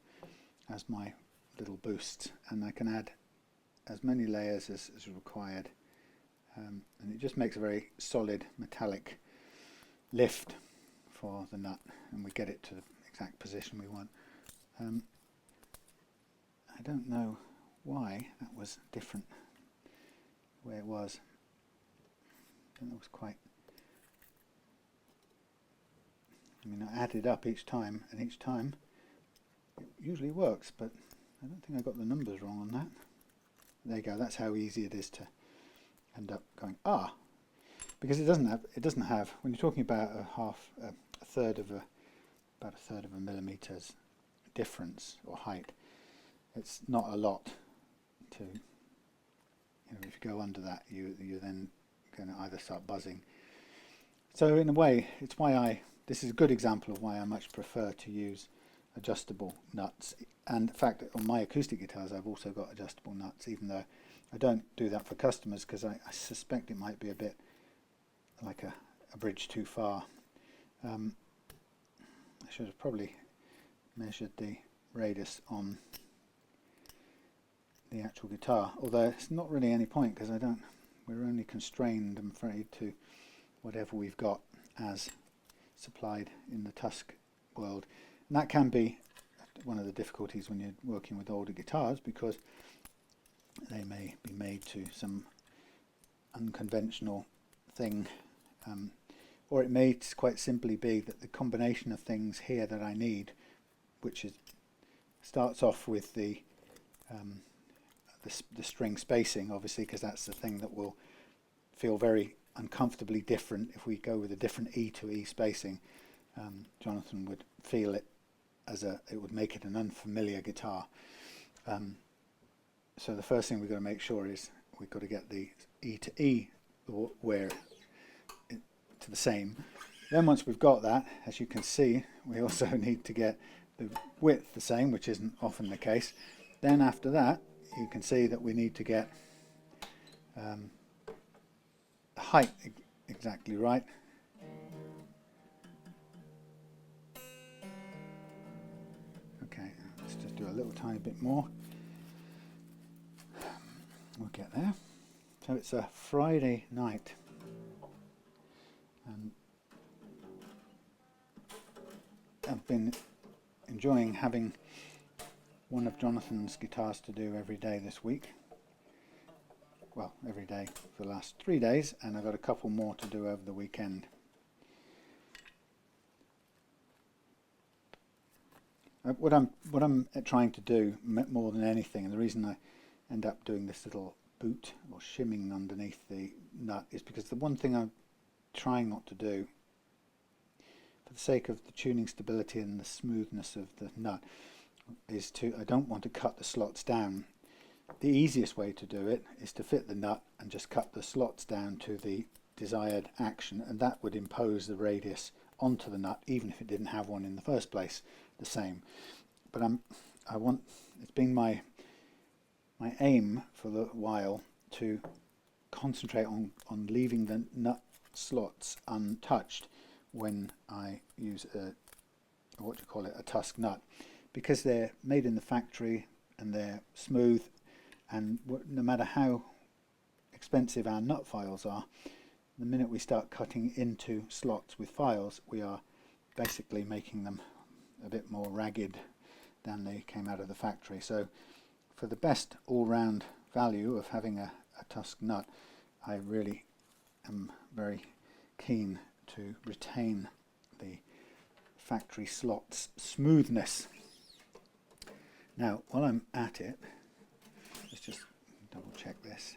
as my little boosts, and I can add as many layers as required, and it just makes a very solid metallic lift for the nut, and we get it to the exact position we want. I don't know why that was different where it was. I think it was quite, I mean, I added up each time, and each time it usually works, but I don't think I got the numbers wrong on that. There you go, that's how easy it is to end up going, because it doesn't have, when you're talking about about a third of a millimeter's difference or height, it's not a lot to, if you go under that, you're then going to either start buzzing. So in a way, it's why this is a good example of why I much prefer to use adjustable nuts. And in fact, on my acoustic guitars, I've also got adjustable nuts, even though I don't do that for customers, because I suspect it might be a bit like a bridge too far. I should have probably measured the radius on the actual guitar, although it's not really any point, because we're only constrained, I'm afraid, to whatever we've got as supplied in the Tusq world. And that can be one of the difficulties when you're working with older guitars, because they may be made to some unconventional thing, or it may quite simply be that the combination of things here that I need, which starts off with the string spacing, obviously, because that's the thing that will feel very uncomfortably different if we go with a different E to E spacing. Jonathan would feel it it would make it an unfamiliar guitar. So the first thing we've got to make sure is we've got to get the E to E wear to the same. Then once we've got that, as you can see, we also need to get the width the same, which isn't often the case. Then after that, you can see that we need to get the height exactly right. Okay, let's just do a little tiny bit more. We'll get there. So it's a Friday night, and I've been enjoying having one of Jonathan's guitars to do every day this week. Well, every day for the last 3 days, and I've got a couple more to do over the weekend. What I'm trying to do more than anything, and the reason I end up doing this little boot or shimming underneath the nut, is because the one thing I'm trying not to do, for the sake of the tuning stability and the smoothness of the nut, is I don't want to cut the slots down. The easiest way to do it is to fit the nut and just cut the slots down to the desired action, and that would impose the radius onto the nut, even if it didn't have one in the first place, the same. But it's been my aim for a while to concentrate on leaving the nut slots untouched when I use a Tusq nut, because they're made in the factory and they're smooth, and no matter how expensive our nut files are, the minute we start cutting into slots with files, we are basically making them a bit more ragged than they came out of the factory. So for the best all-round value of having a Tusq nut, I really am very keen to retain the factory slots smoothness. Now, while I'm at it, let's just double check this.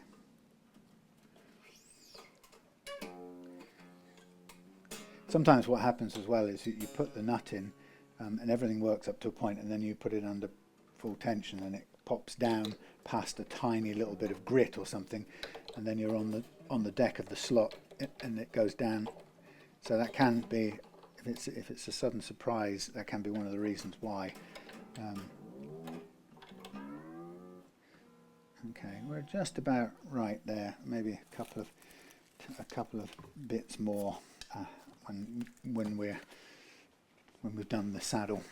Sometimes what happens as well is you put the nut in and everything works up to a point, and then you put it under full tension and it pops down past a tiny little bit of grit or something, and then you're on the deck of the slot and it goes down. So that can be, if it's a sudden surprise, that can be one of the reasons why. Okay, we're just about right there. Maybe a couple of bits more when we've done the saddle.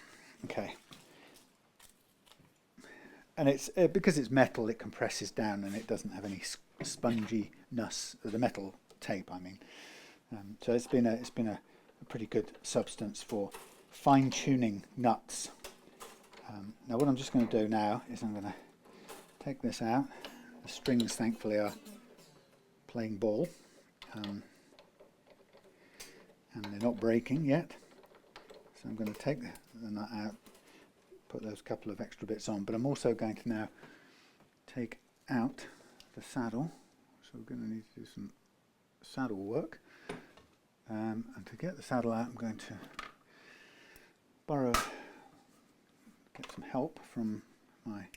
Okay. And it's because it's metal, it compresses down and it doesn't have any sponginess. The metal tape, I mean. So it's been a pretty good substance for fine tuning nuts. Now what I'm just going to do now is I'm going to take this out. The strings, thankfully, are playing ball, and they're not breaking yet. So I'm going to take the nut out, put those couple of extra bits on, but I'm also going to now take out the saddle. So we're going to need to do some saddle work. And to get the saddle out, I'm going to get some help from my,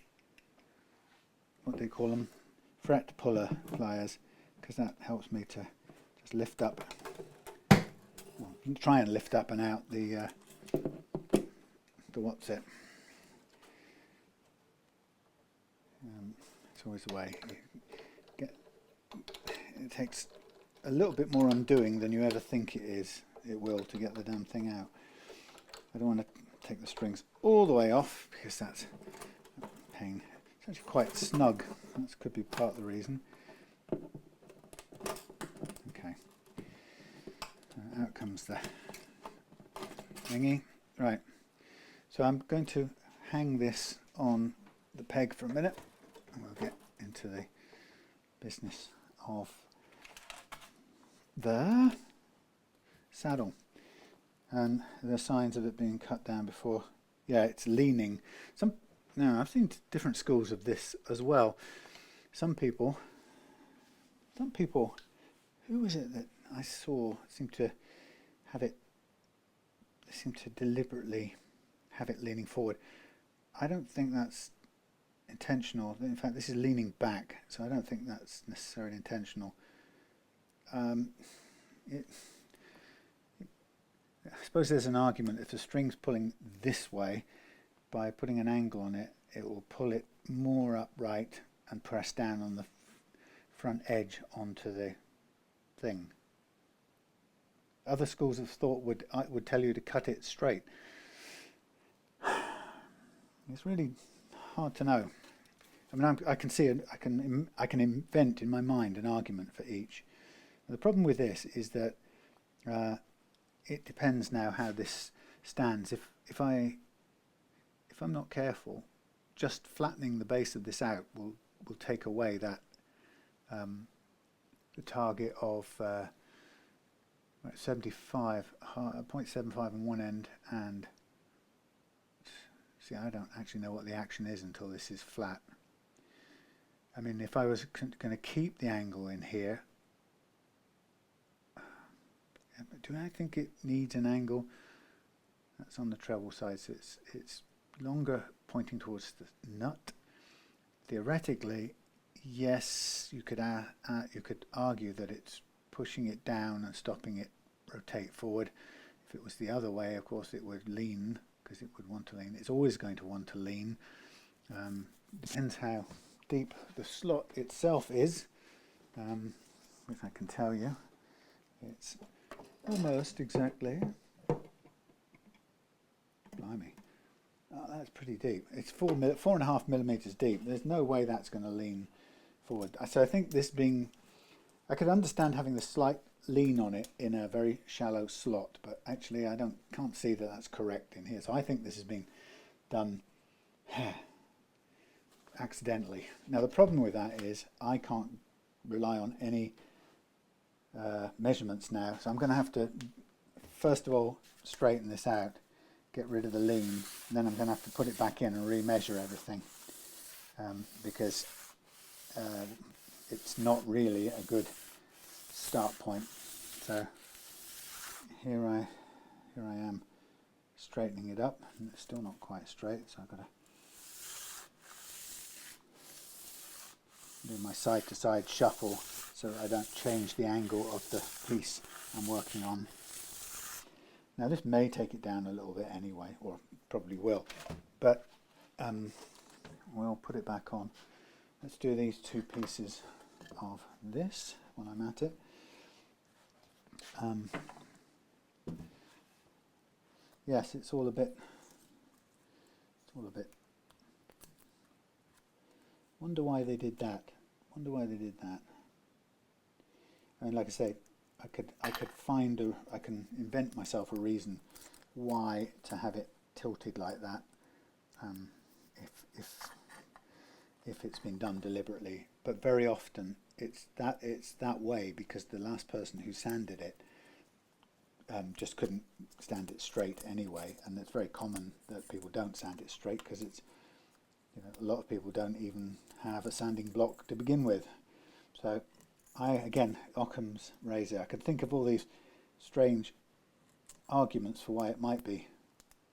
what do you call them, fret puller pliers, because that helps me to just lift up, well, try and lift up and out the what's it. It's always the way. It takes a little bit more undoing than you ever think it will to get the damn thing out. I don't want to take the strings all the way off because that's a pain. It's actually quite snug. That could be part of the reason. Okay. Out comes the thingy. Right. So I'm going to hang this on the peg for a minute and we'll get into the business of the saddle. And there are signs of it being cut down before. Yeah, it's leaning. Now I've seen different schools of this as well. Some people, who was it that I saw seem to deliberately have it leaning forward. I don't think that's intentional. In fact, this is leaning back, so I don't think that's necessarily intentional. I suppose there's an argument if the string's pulling this way, by putting an angle on it, it will pull it more upright and press down on the front edge onto the thing. Other schools of thought would tell you to cut it straight. It's really hard to know. I mean, I can invent in my mind an argument for each. The problem with this is that it depends now how this stands. If I'm not careful, just flattening the base of this out will take away that the target of 0.75 on one end, and see, I don't actually know what the action is until this is flat. I mean, if I was going to keep the angle in here, do I think it needs an angle? That's on the treble side, so it's longer pointing towards the nut. Theoretically, yes, you could argue that it's pushing it down and stopping it rotate forward. If it was the other way, of course, it would lean, because it would want to lean. It's always going to want to lean. Depends how deep the slot itself is, which I can tell you. It's almost exactly, blimey, oh, that's pretty deep. It's 4.5 millimeters deep. There's no way that's going to lean forward. So I think this being, I could understand having the slight lean on it in a very shallow slot, but actually I can't see that that's correct in here. So I think this has been done accidentally. Now the problem with that is I can't rely on any measurements now, so I'm going to have to first of all straighten this out, get rid of the lean, and then I'm going to have to put it back in and remeasure everything, because it's not really a good start point. So here I am straightening it up, and it's still not quite straight, so I've got to do my side to side shuffle so that I don't change the angle of the piece I'm working on. Now this may take it down a little bit anyway, or probably will, but we'll put it back on. Let's do these two pieces of this when I'm at it. Yes, it's all a bit It's all a bit. Wonder why they did that. Wonder why they did that. I mean, like I say, I can invent myself a reason why to have it tilted like that, if it's been done deliberately. But very often it's that way because the last person who sanded it just couldn't stand it straight anyway, and it's very common that people don't sand it straight because it's, you know, a lot of people don't even have a sanding block to begin with. So again, Occam's razor, I could think of all these strange arguments for why it might be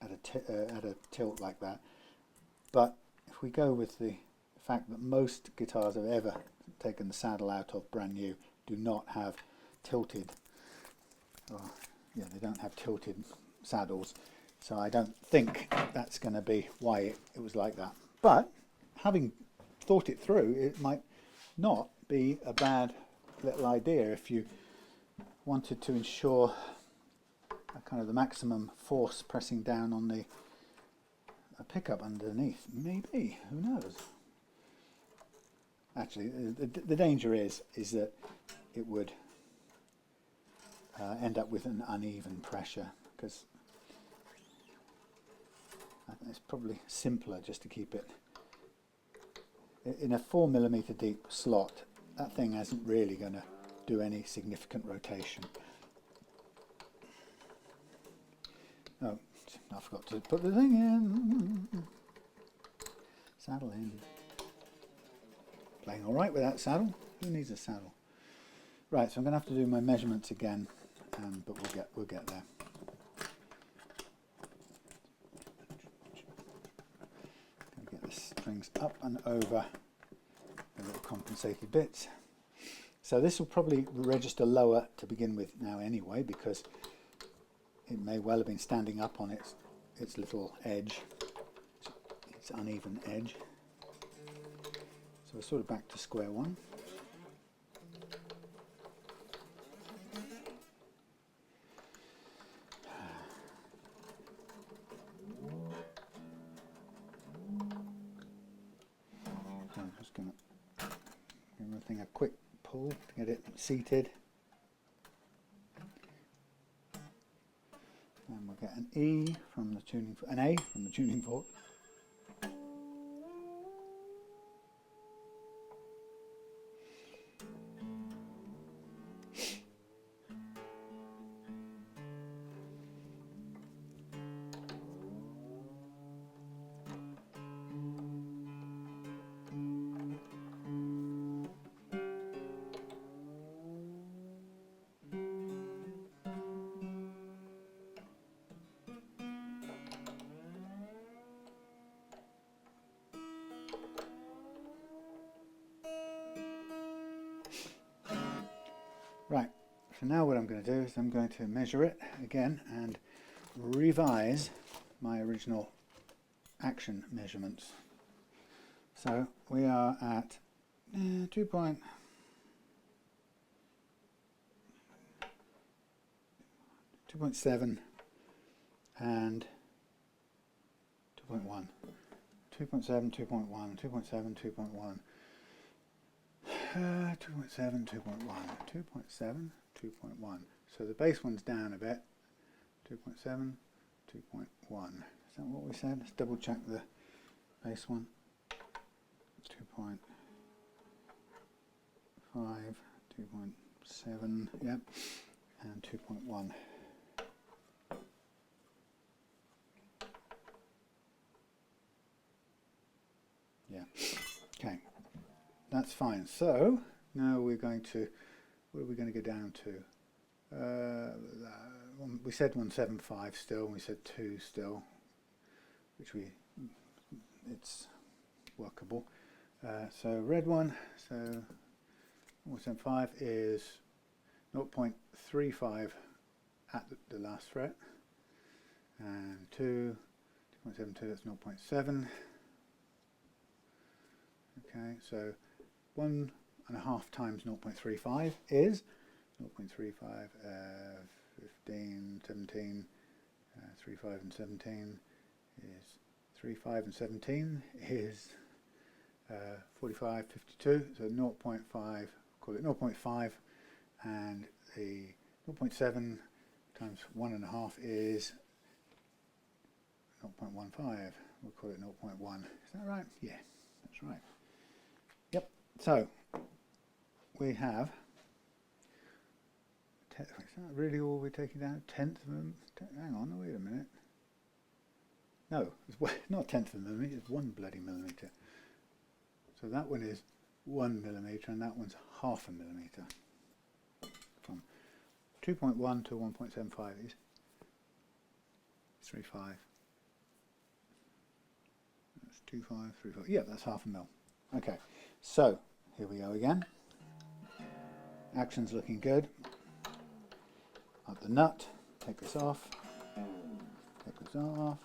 at a tilt like that, but if we go with the fact that most guitars I've ever taken the saddle out of brand new do not have tilted, they don't have tilted saddles, so I don't think that's going to be why it was like that. But having thought it through, it might not be a bad little idea if you wanted to ensure a kind of the maximum force pressing down on a pickup underneath. Maybe, who knows? Actually, the danger is that it would end up with an uneven pressure, because I think it's probably simpler just to keep it in a 4mm deep slot. That thing isn't really going to do any significant rotation. Oh, I forgot to put the thing in. Saddle in. Playing all right with that saddle. Who needs a saddle? Right, so I'm going to have to do my measurements again, but we'll get there. Going to get the strings up and over the little compensated bits. So this will probably register lower to begin with now anyway, because it may well have been standing up on its little edge, its uneven edge. So we're sort of back to square one. So I'm just going to give everything a quick pull to get it seated. And we'll get an E from the tuning, an A from the tuning fork. Right, so now what I'm going to do is I'm going to measure it again and revise my original action measurements. So we are at 2.7 and 2.1. 2.7, 2.1, 2.7, 2.1. 2.7, 2.1, 2.7, 2.1. So the bass one's down a bit. 2.7, 2.1. Is that what we said? Let's double check the bass one. 2.5, 2.7, yep, and 2.1. Yeah, okay. That's fine. So now we're going to, what are we going to go down to? We said 175 still, and we said 2 still, which it's workable. So red one, so 175 is 0.35 at the last fret, and 2.72, that's 0.7. Okay, so 1.5 times 0.35 is 0.35, 15, 17, 35 and 17 is 3, 5 and 17 is 45, 52, so 0.5, call it 0.5, and the 0.7 times 1.5 is 0.15, we'll call it 0.1, is that right? Yeah, that's right. Yep, so we have, is that really all we're taking down? Tenth of them? Hang on, wait a minute. No, it's not tenth of a millimetre, it's 1 bloody millimetre. So that one is 1 millimetre and that one's half a millimetre. From 2.1 to 1.75 is 3.5. That's 2.5, 3.5. Yeah, that's half a mil. Okay, so here we go again. Action's looking good. Up the nut, take this off, take this off,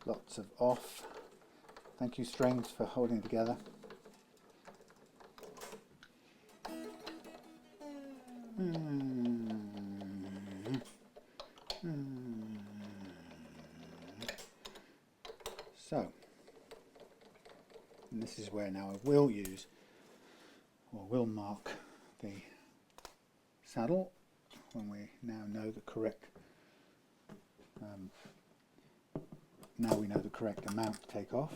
lots of off. Thank you strings for holding it together. So, and this is where now I will use, or will mark the saddle when we now know the correct, now we know the correct amount to take off.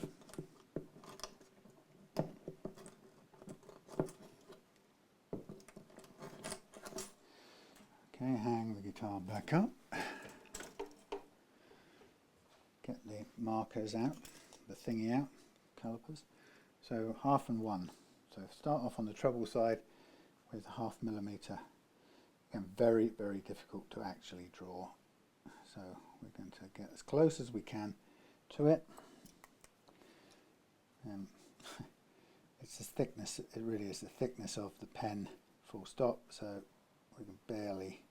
Okay, hang the guitar back up, get the markers out, the thingy out, calipers. So 1/2 and 1. So start off on the treble side with 1/2 millimetre. Again, very, very difficult to actually draw. So we're going to get as close as we can to it. It's the thickness, it really is the thickness of the pen, full stop. So we can barely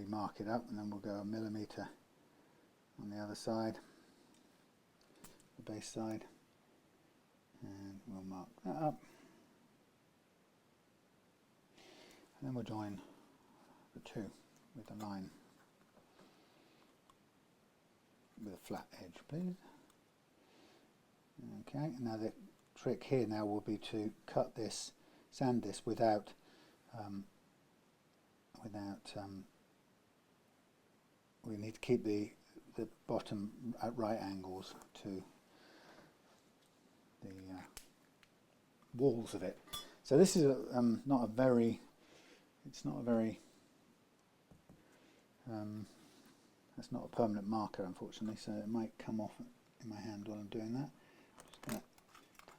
mark it up, and then we'll go 1 millimetre on the other side, the bass side, and we'll mark that up. And then we'll join the two with a line with a flat edge, please. Okay, now the trick here now will be to cut this, sand this without we need to keep the bottom at right angles to the walls of it. So this is not a very, it's not a very, that's not a permanent marker unfortunately, so it might come off in my hand while I'm doing that. Just going to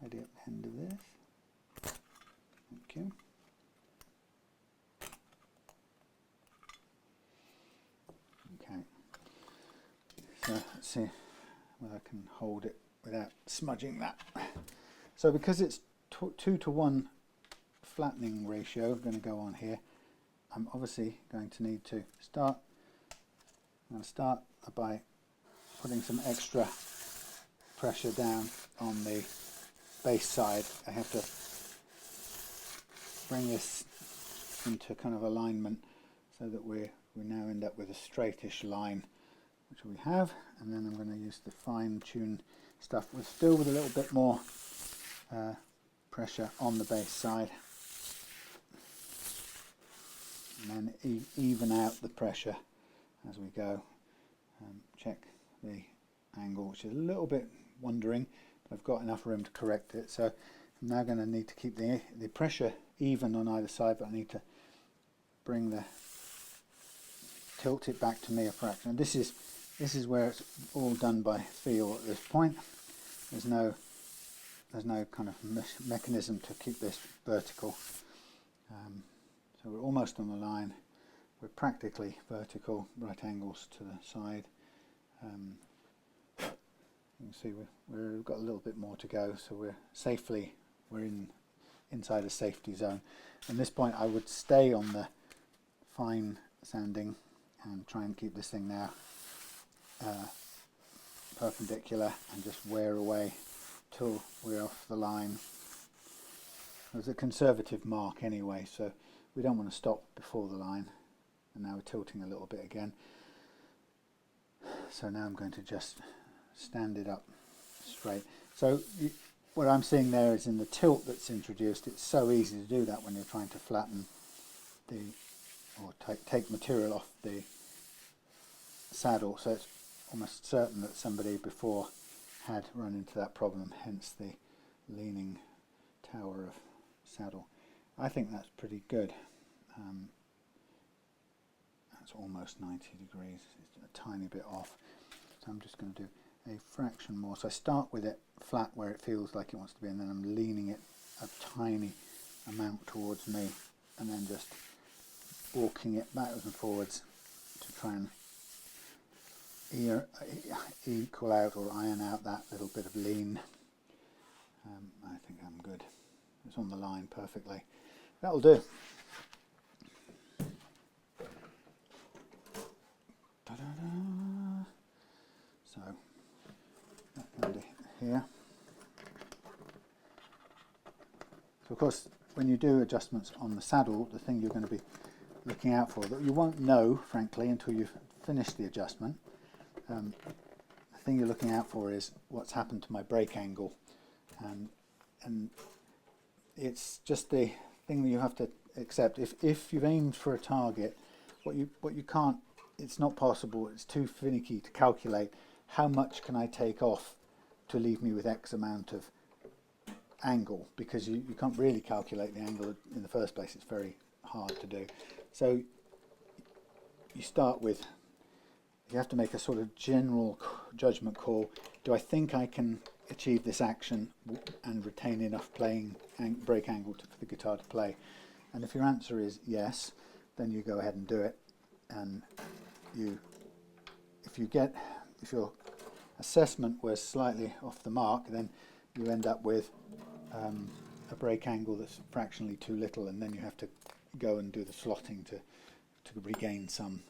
tidy up the end of this. Thank you. Okay, so let's see whether I can hold it without smudging that. So because it's 2 to 1 flattening ratio going to go on here, I'm obviously going to need to start. I'm going to start by putting some extra pressure down on the bass side. I have to bring this into kind of alignment so that we now end up with a straightish line, which we have, and then I'm going to use the fine tune stuff still with a little bit more pressure on the bass side, and then even out the pressure as we go. Check the angle, which is a little bit wandering, but I've got enough room to correct it. So I'm now going to need to keep the pressure even on either side, but I need to bring tilt it back to me a fraction. And this is where it's all done by feel at this point. There's no kind of mechanism to keep this vertical. So we're almost on the line. We're practically vertical, right angles to the side. You can see we've got a little bit more to go, so we're inside a safety zone. At this point I would stay on the fine sanding and try and keep this thing now perpendicular and just wear away till we're off the line. There's a conservative mark anyway, so we don't want to stop before the line. And now we're tilting a little bit again. So now I'm going to just stand it up straight. So what I'm seeing there is in the tilt that's introduced, it's so easy to do that when you're trying to flatten or take material off the saddle. So it's almost certain that somebody before had run into that problem, hence the leaning tower of saddle. I think that's pretty good. That's almost 90 degrees, it's a tiny bit off. So I'm just going to do a fraction more. So I start with it flat where it feels like it wants to be, and then I'm leaning it a tiny amount towards me, and then just walking it backwards and forwards to try and equal out or iron out that little bit of lean. I think I'm good. It's on the line perfectly. That'll do. So that under here. So of course, when you do adjustments on the saddle, the thing you're going to be looking out for, that you won't know, frankly, until you've finished the adjustment. The thing you're looking out for is what's happened to my brake angle, and it's just the thing that you have to accept. If you've aimed for a target, what you can't, it's not possible, it's too finicky to calculate how much can I take off to leave me with X amount of angle, because you can't really calculate the angle in the first place. It's very hard to do. So you start with, you have to make a sort of general judgment call. Do I think I can achieve this action and retain enough brake angle for the guitar to play? And if your answer is yes, then you go ahead and do it. And if your assessment was slightly off the mark, then you end up with a brake angle that's fractionally too little, and then you have to go and do the slotting to regain some.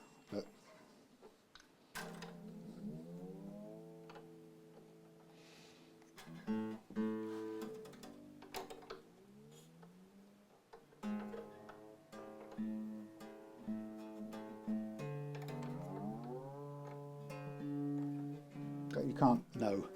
But you can't know.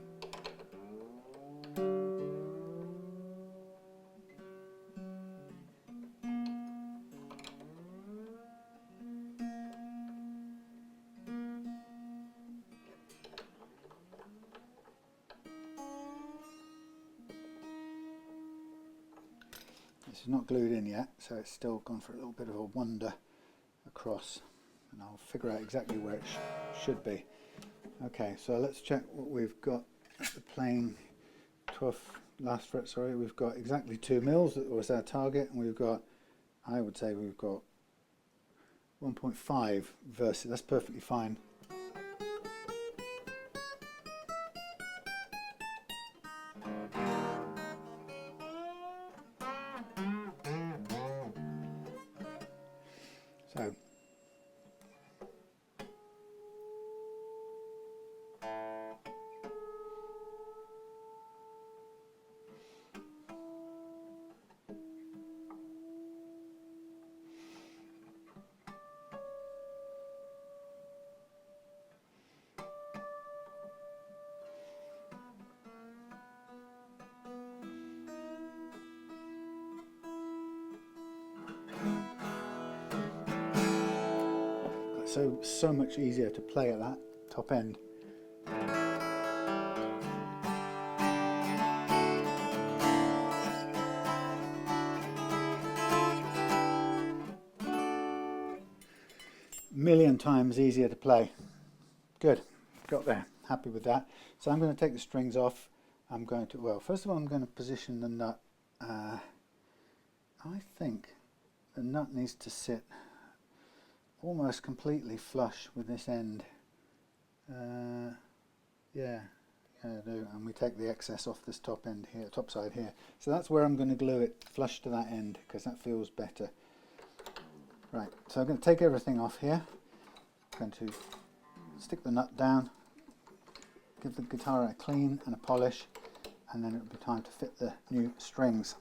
This is not glued in yet, so it's still gone for a little bit of a wander across, and I'll figure out exactly where it should be. Okay, so let's check what we've got at the playing 12th last fret. Sorry, we've got exactly 2 mils. That was our target, and we've got, I would say we've got 1.5 versus. That's perfectly fine. So so much easier to play at that top end. Million times easier to play. Good, got there, happy with that. So I'm going to take the strings off. I'm going to, well, first of all I'm going to position the nut. I think the nut needs to sit almost completely flush with this end. Yeah, I do. And we take the excess off this top end here, top side here. So that's where I'm going to glue it flush to that end, because that feels better. Right, so I'm going to take everything off here. I'm going to stick the nut down, give the guitar a clean and a polish, and then it'll be time to fit the new strings.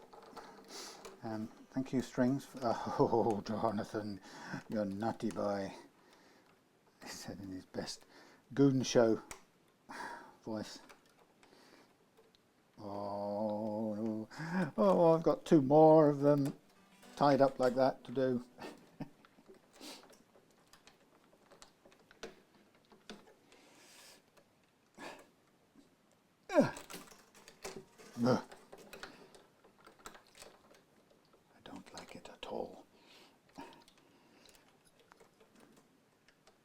Thank you, strings. Oh, Jonathan, you're nutty boy, he said in his best goon show voice. Oh no. Oh, I've got 2 more of them tied up like that to do. I don't like it at all.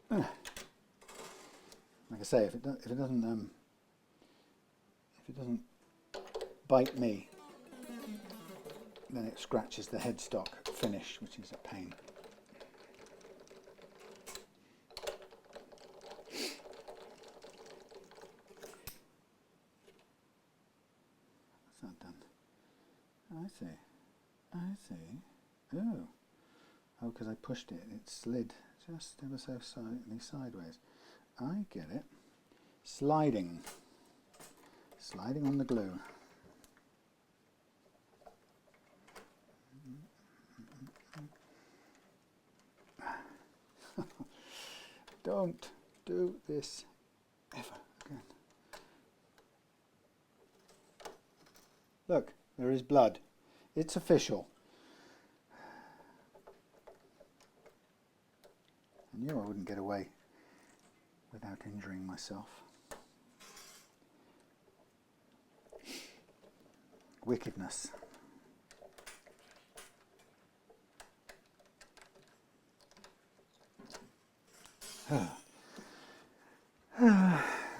Like I say, if it doesn't bite me, then it scratches the headstock finish, which is a pain. What's that done? I see. I see. Oh. Oh, because I pushed it, it slid just ever so slightly sideways. I get it. Sliding. Sliding on the glue. Don't do this ever again. Look, there is blood. It's official. I knew I wouldn't get away without injuring myself. Wickedness.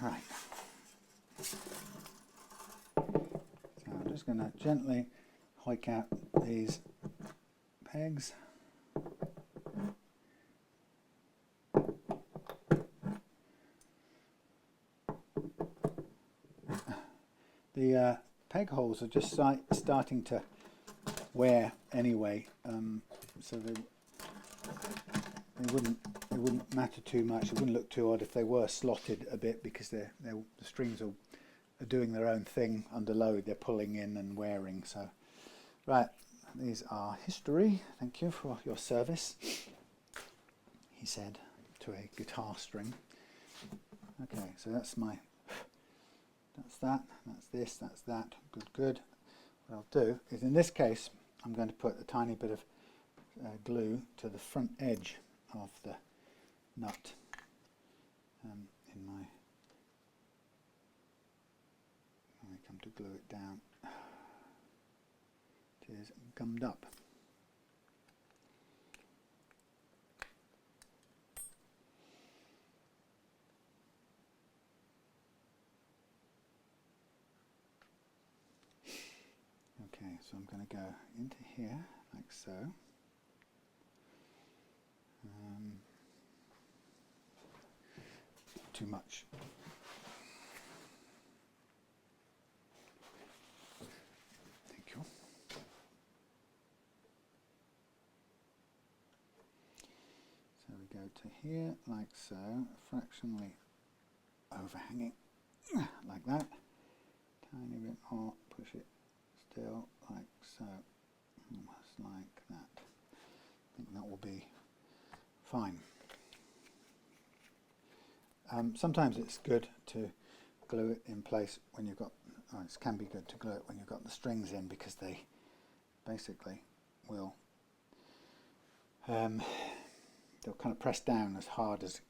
Right. So I'm just going to gently hoik out these pegs. The peg holes are just starting to wear anyway, so they wouldn't matter too much. It wouldn't look too odd if they were slotted a bit, because the strings are doing their own thing under load. They're pulling in and wearing. So, right, these are history. Thank you for your service, he said to a guitar string. Okay, so that's that, that's this, that's that. Good. What I'll do is, in this case, I'm going to put a tiny bit of glue to the front edge of the nut in my, when I come to glue it down, it is gummed up. Okay, so I'm going to go into here like so. Too much. Thank you. So we go to here like so, fractionally overhanging like that. Tiny bit more, push it still like so, almost like that. I think that will be fine. Sometimes it's good to glue it in place when you've got, it can be good to glue it when you've got the strings in, because they basically will, they'll kind of press down as hard as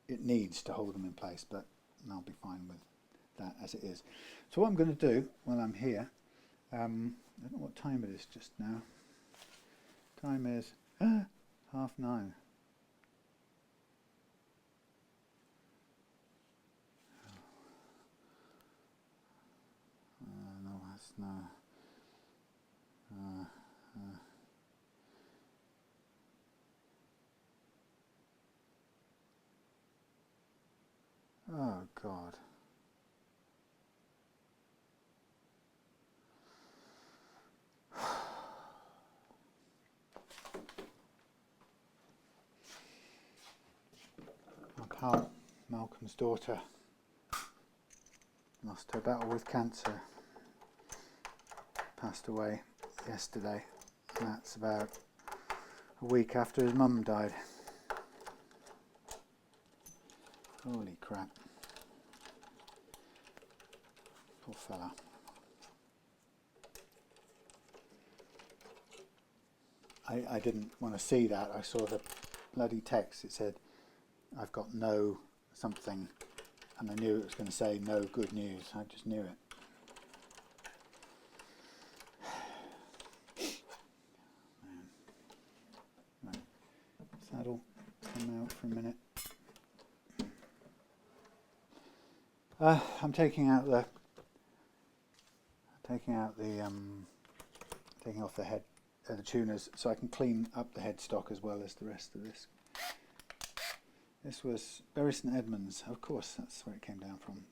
it needs to hold them in place, but I'll be fine with that as it is. So what I'm going to do while I'm here, I don't know what time it is just now. Time is 9:30. No, that's no. Oh God. My pal Malcolm's daughter lost her battle with cancer. Passed away yesterday. And that's about a week after his mum died. Holy crap. Poor fella. I didn't want to see that. I saw the bloody text. It said, I've got no something, and I knew it was going to say no good news. I just knew it. Right. Saddle, come out for a minute. I'm taking off the head, the tuners, so I can clean up the headstock as well as the rest of this. This was Bury St Edmunds, of course, that's where it came down from.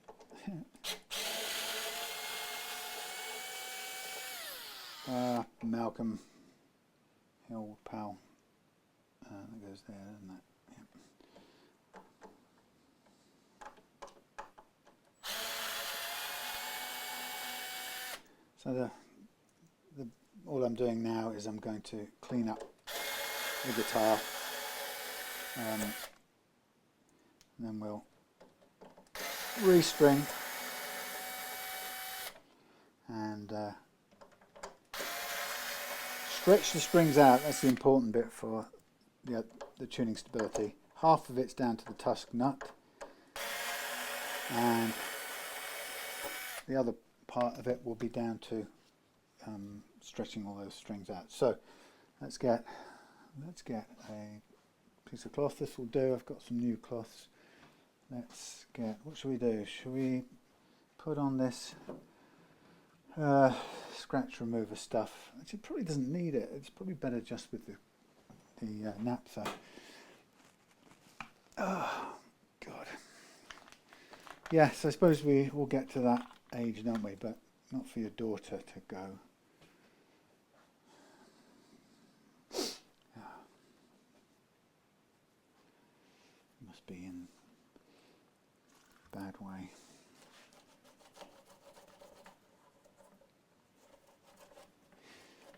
Malcolm, the old pal. That goes there, doesn't it? Yep. So all I'm doing now is I'm going to clean up the guitar, and then we'll restring and stretch the strings out. That's the important bit for the tuning stability. Half of it's down to the Tusq nut, and the other part of it will be down to stretching all those strings out. So let's get a piece of cloth. This will do. I've got some new cloths. Let's get, what should we do? Should we put on this scratch remover stuff? Actually, it probably doesn't need it. It's probably better just with the naphtha. Oh God. Yes, I suppose we will get to that age, don't we? But not for your daughter to go. Must be in a bad way.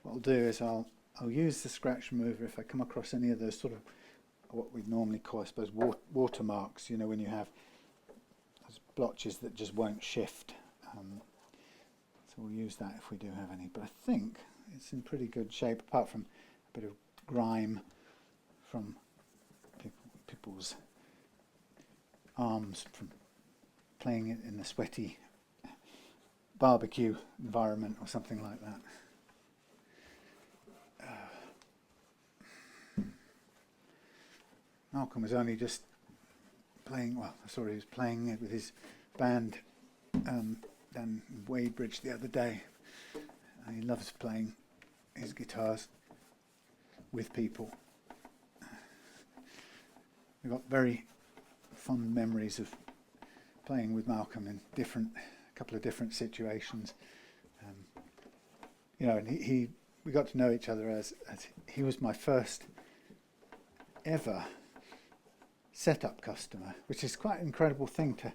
What I'll do is I'll use the scratch remover if I come across any of those sort of what we normally call, I suppose, watermarks. You know, when you have those blotches that just won't shift. So we'll use that if we do have any. But I think it's in pretty good shape, apart from a bit of grime from people's arms from playing it in the sweaty barbecue environment or something like that. Malcolm was only just playing, well, I saw he was playing it with his band down in Wadebridge the other day. And he loves playing his guitars with people. We've got very fond memories of playing with Malcolm in a couple of different situations. You know, and we got to know each other as he was my first ever setup customer, which is quite an incredible thing to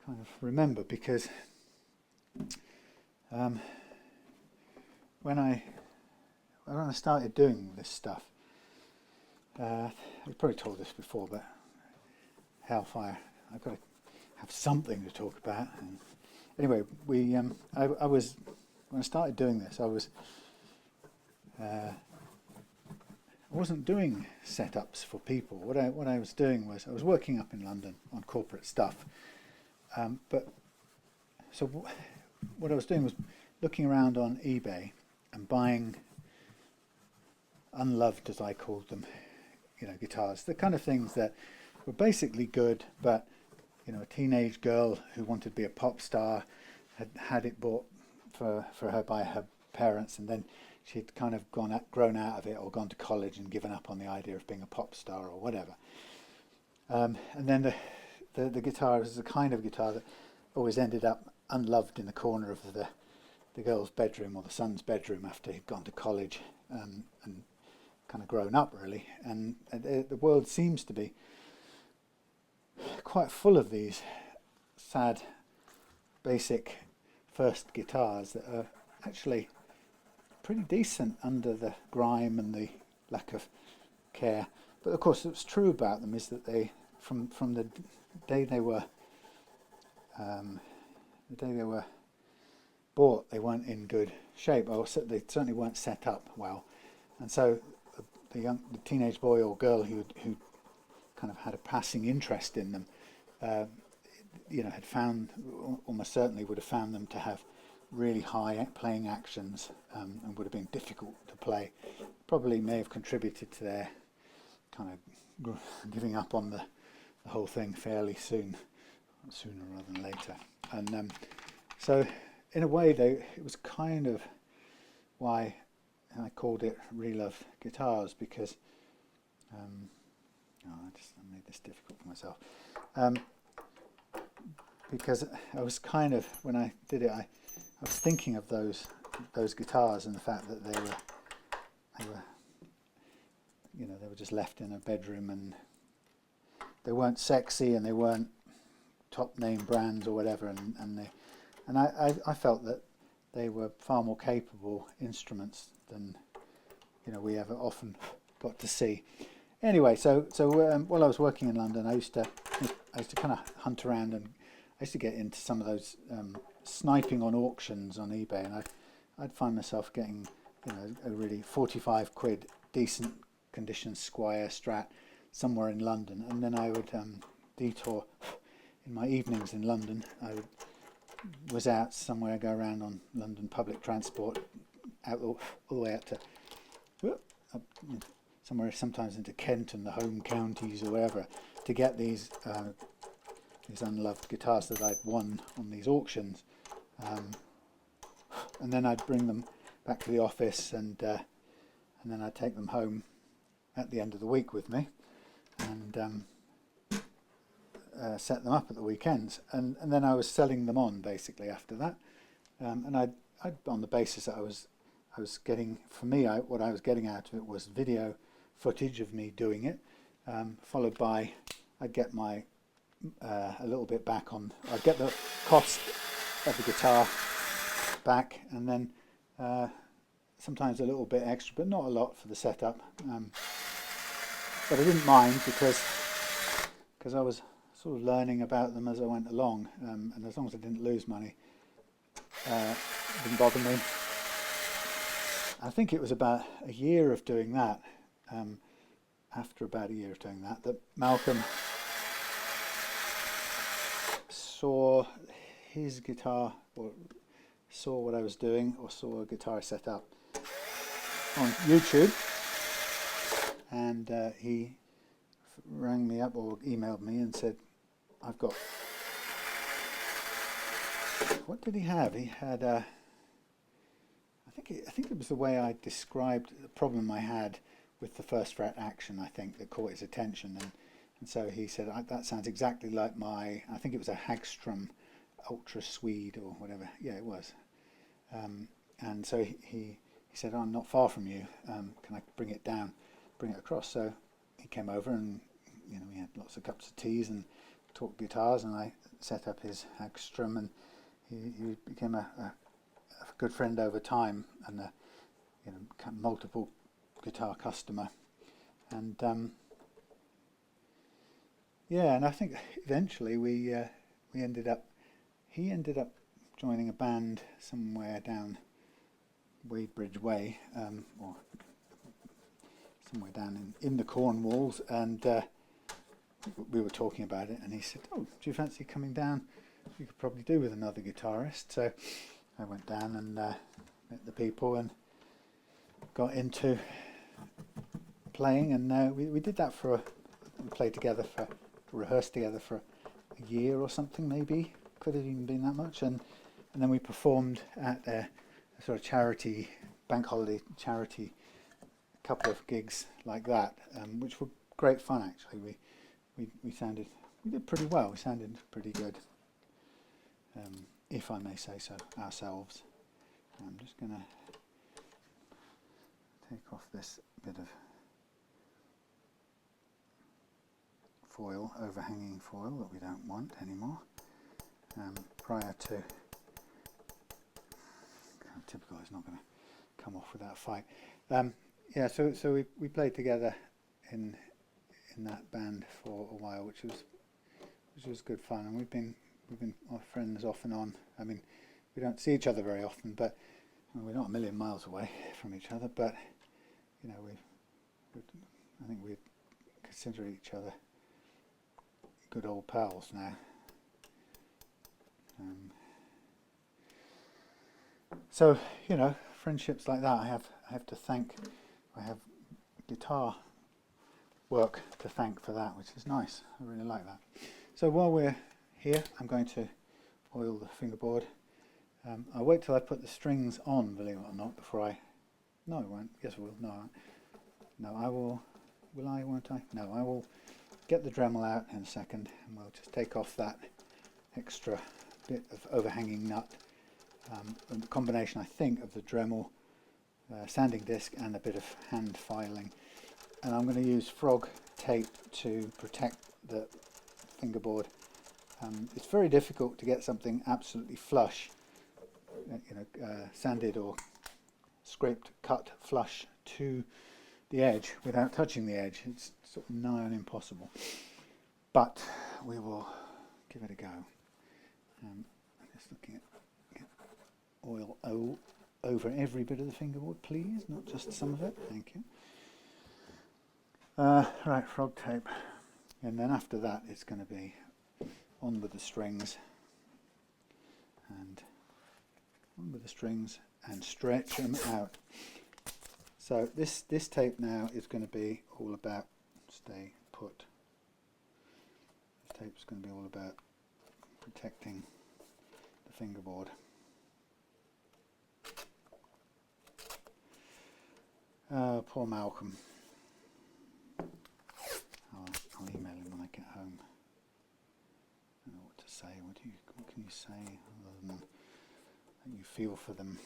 kind of remember, because when I started doing this stuff, I've probably told this before, but Hellfire, I've got to have something to talk about. And anyway, I was, when I started doing this, I wasn't doing setups for people. What I was doing was I was working up in London on corporate stuff. But what I was doing was looking around on eBay and buying unloved, as I called them, guitars. The kind of things that were basically good, but a teenage girl who wanted to be a pop star had it bought for her by her parents, and then she'd kind of grown out of it, or gone to college and given up on the idea of being a pop star or whatever. And then the guitar is the kind of guitar that always ended up unloved in the corner of the girl's bedroom or the son's bedroom after he'd gone to college and kind of grown up, really. And the world seems to be quite full of these sad, basic first guitars that are actually pretty decent under the grime and the lack of care. But of course, what's true about them is that they from the day they were bought, they weren't in good shape, or they certainly weren't set up well. And so the teenage boy or girl who kind of had a passing interest in them, had found, almost certainly would have found them to have really high playing actions, and would have been difficult to play. Probably may have contributed to their kind of giving up on the whole thing fairly sooner rather than later. And so in a way, it was kind of why I called it Relove Guitars, because I made this difficult for myself, because I was kind of, when I did it, I was thinking of those guitars and the fact that they were just left in a bedroom, and they weren't sexy and they weren't top name brands or whatever, and I felt that they were far more capable instruments than we ever often got to see. Anyway, so while I was working in London, I used to kind of hunt around, and I used to get into some of those sniping on auctions on eBay, and I'd find myself getting a really 45 quid decent condition Squire Strat somewhere in London, and then I would detour in my evenings in London. I was out somewhere, go around on London public transport, out all the way up to somewhere, sometimes into Kent and the home counties or wherever, to get these unloved guitars that I'd won on these auctions, and then I'd bring them back to the office, and then I'd take them home at the end of the week with me, and set them up at the weekends, and then I was selling them on basically after that, and I'd on the basis that I was getting, for me, what I was getting out of it was video footage of me doing it, followed by I'd get my a little bit back on, I'd get the cost of the guitar back, and then sometimes a little bit extra, but not a lot for the setup, but I didn't mind because I was sort of learning about them as I went along, and as long as I didn't lose money, it didn't bother me. I think it was about a year of doing that, after about a year of doing that, that Malcolm saw his guitar, or saw what I was doing, or saw a guitar set up on YouTube, and he rang me up or emailed me and said, I've got, what did he have? He had I think it was the way I described the problem I had with the first fret action, I think, that caught his attention, and so he said, that sounds exactly like I think it was a Hagstrom Ultra Swede or whatever, yeah it was, and so he said, I'm not far from you, can I bring it across? So he came over, and we had lots of cups of teas and talked guitars, and I set up his Hagstrom, and he became a good friend over time, and a multiple guitar customer, and and I think eventually he ended up joining a band somewhere down Wadebridge Way, or somewhere down in the Cornwalls, and we were talking about it, and he said, oh, do you fancy coming down? You could probably do with another guitarist. So I went down and met the people and got into playing, and we did that we played together rehearsed together for a year or something, maybe, could have even been that much, and then we performed at a sort of charity, bank holiday charity, couple of gigs like that, which were great fun actually. We did pretty well, we sounded pretty good, if I may say so, ourselves. I'm just going to take off this bit of foil, overhanging foil that we don't want anymore, prior to, typical, it's not going to come off without a fight. So we played together in in that band for a while, which was good fun, and we've been our friends off and on. I mean, we don't see each other very often, but well, we're not a million miles away from each other. But you know, I think we consider each other good old pals now. So you know, friendships like that, I have to thank. I have guitar work to thank for that, which is nice. I really like that. So while we're here, I'm going to oil the fingerboard. I'll wait till I put the strings on, believe it or not, before I... No, I won't. Yes, I will. No, I will. Will I, won't I? No, I will get the Dremel out in a second, and we'll just take off that extra bit of overhanging nut. A combination, I think, of the Dremel sanding disc and a bit of hand filing. And I'm going to use frog tape to protect the fingerboard. It's very difficult to get something absolutely flush, you know, sanded or scraped, cut flush to the edge without touching the edge. It's sort of nigh on impossible. But we will give it a go. I'm just looking at oil over every bit of the fingerboard, please, not just some of it. Thank you. Right, frog tape, and then after that it's going to be on with the strings, and on with the strings and stretch them out. So this tape now is going to be all about stay put. This tape is going to be all about protecting the fingerboard. Poor Malcolm. I'll email him when I get home. I don't know what to say. What can you say other than that you feel for them?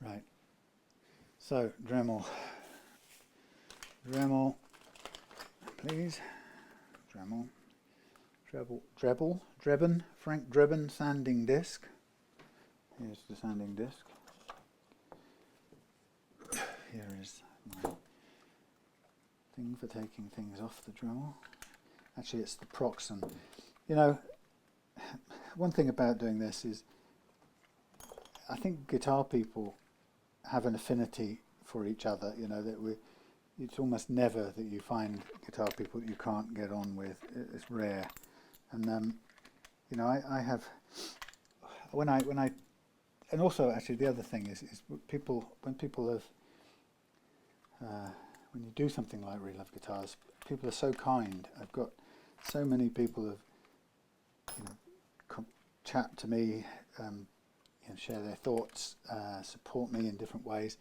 Right. So Dremel, please. Frank Drebin sanding disc. Here's the sanding disc. Here is my thing for taking things off the Dremel. Actually, it's the Proxen. You know, one thing about doing this is I think guitar people have an affinity for each other. You know, it's almost never that you find guitar people that you can't get on with. It's rare. And you know, I have when I and also actually the other thing is when people have when you do something like Really Love Guitars, people are so kind. I've got so many people have, you know, chat to me, you know, share their thoughts, support me in different ways,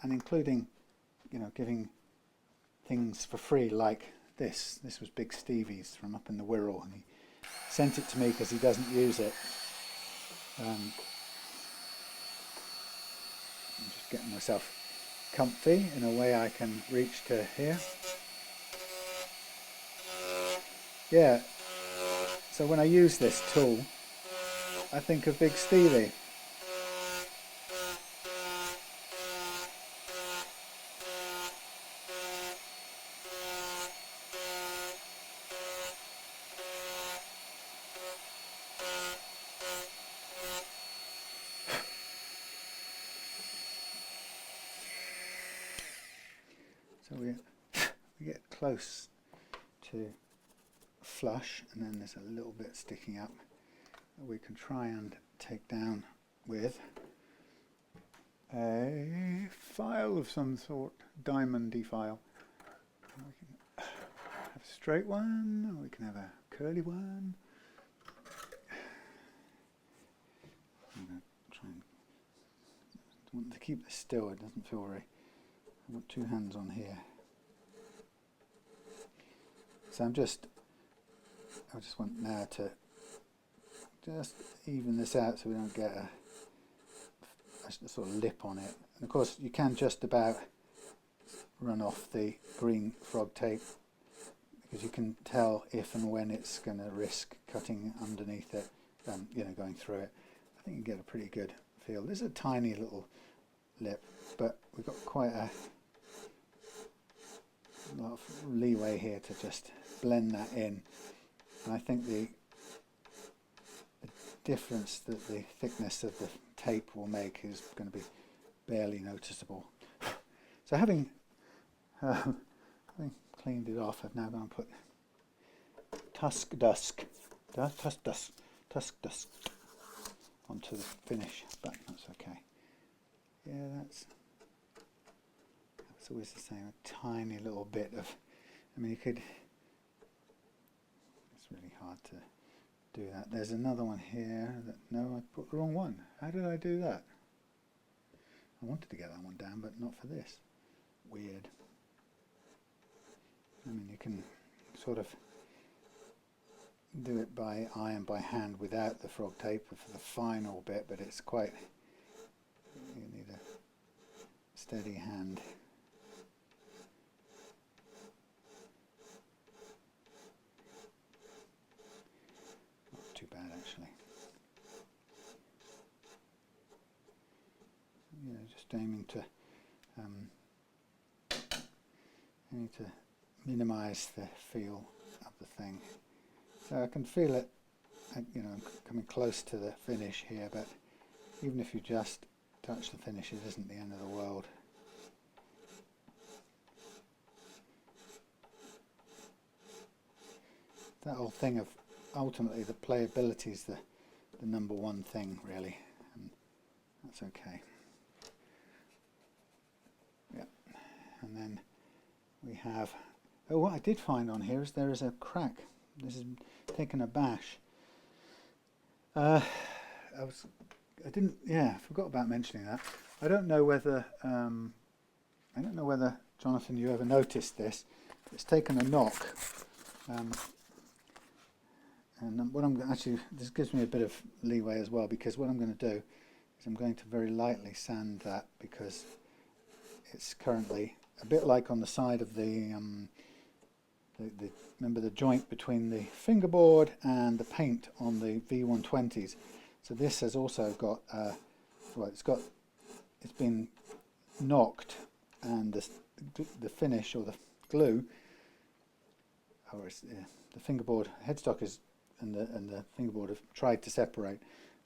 and including, you know, giving things for free like this. This was Big Stevie's from up in the Wirral, and he sent it to me because he doesn't use it. I'm just getting myself comfy in a way I can reach to here. Yeah, so when I use this tool, I think of Big Stevie. So we get close to flush, and then there's a little bit sticking up that we can try and take down with a file of some sort, diamondy file. We can have a straight one, or we can have a curly one. I'm going to try and want to keep this still. It doesn't feel very. I've got two hands on here. So I just want now to just even this out so we don't get a sort of lip on it. And of course you can just about run off the green frog tape because you can tell if and when it's going to risk cutting underneath it, you know, going through it. I think you get a pretty good feel. There's a tiny little lip, but we've got quite a a lot of leeway here to just blend that in. And I think the difference that the thickness of the tape will make is going to be barely noticeable. So having cleaned it off, I've now gone and put Tusq onto the finish, but that's okay. Yeah, that's always the same, a tiny little bit of, I mean, you could, it's really hard to do that. There's another one here that, no, I put the wrong one. How did I do that? I wanted to get that one down, but not for this. Weird. I mean, you can sort of do it by eye and by hand without the frog tape for the final bit, but it's quite, you need a steady hand. Not too bad actually. Yeah, just aiming to minimize the feel of the thing. So I can feel it, you know, coming close to the finish here, but even if you just touch the finish, it isn't the end of the world. That whole thing of ultimately the playability is the number one thing, really, and that's okay. Yep. And then we have, oh, what I did find on here is there is a crack. This is taken a bash. I forgot about mentioning that. I don't know whether Jonathan, you ever noticed this. It's taken a knock, and what I'm actually, this gives me a bit of leeway as well, because what I'm going to do is I'm going to very lightly sand that, because it's currently a bit like on the side of the remember the joint between the fingerboard and the paint on the V120s. So this has also got, it's been knocked, and the finish, or the glue, or the fingerboard headstock is, and the fingerboard have tried to separate,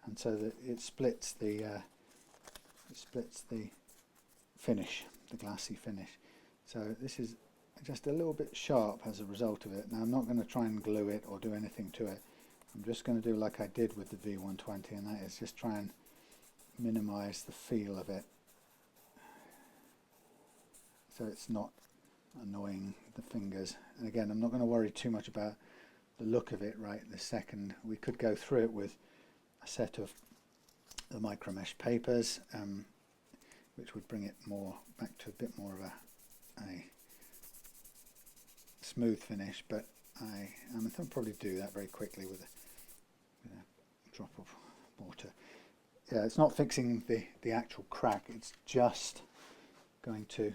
and so that it splits the finish, the glassy finish. So this is just a little bit sharp as a result of it. Now I'm not going to try and glue it or do anything to it. I'm just going to do like I did with the V120, and that is just try and minimize the feel of it, so it's not annoying the fingers. And again, I'm not going to worry too much about the look of it right this second. We could go through it with a set of the micro mesh papers, which would bring it more back to a bit more of a smooth finish, but I'm probably do that very quickly with a drop of water. Yeah, it's not fixing the actual crack, it's just going to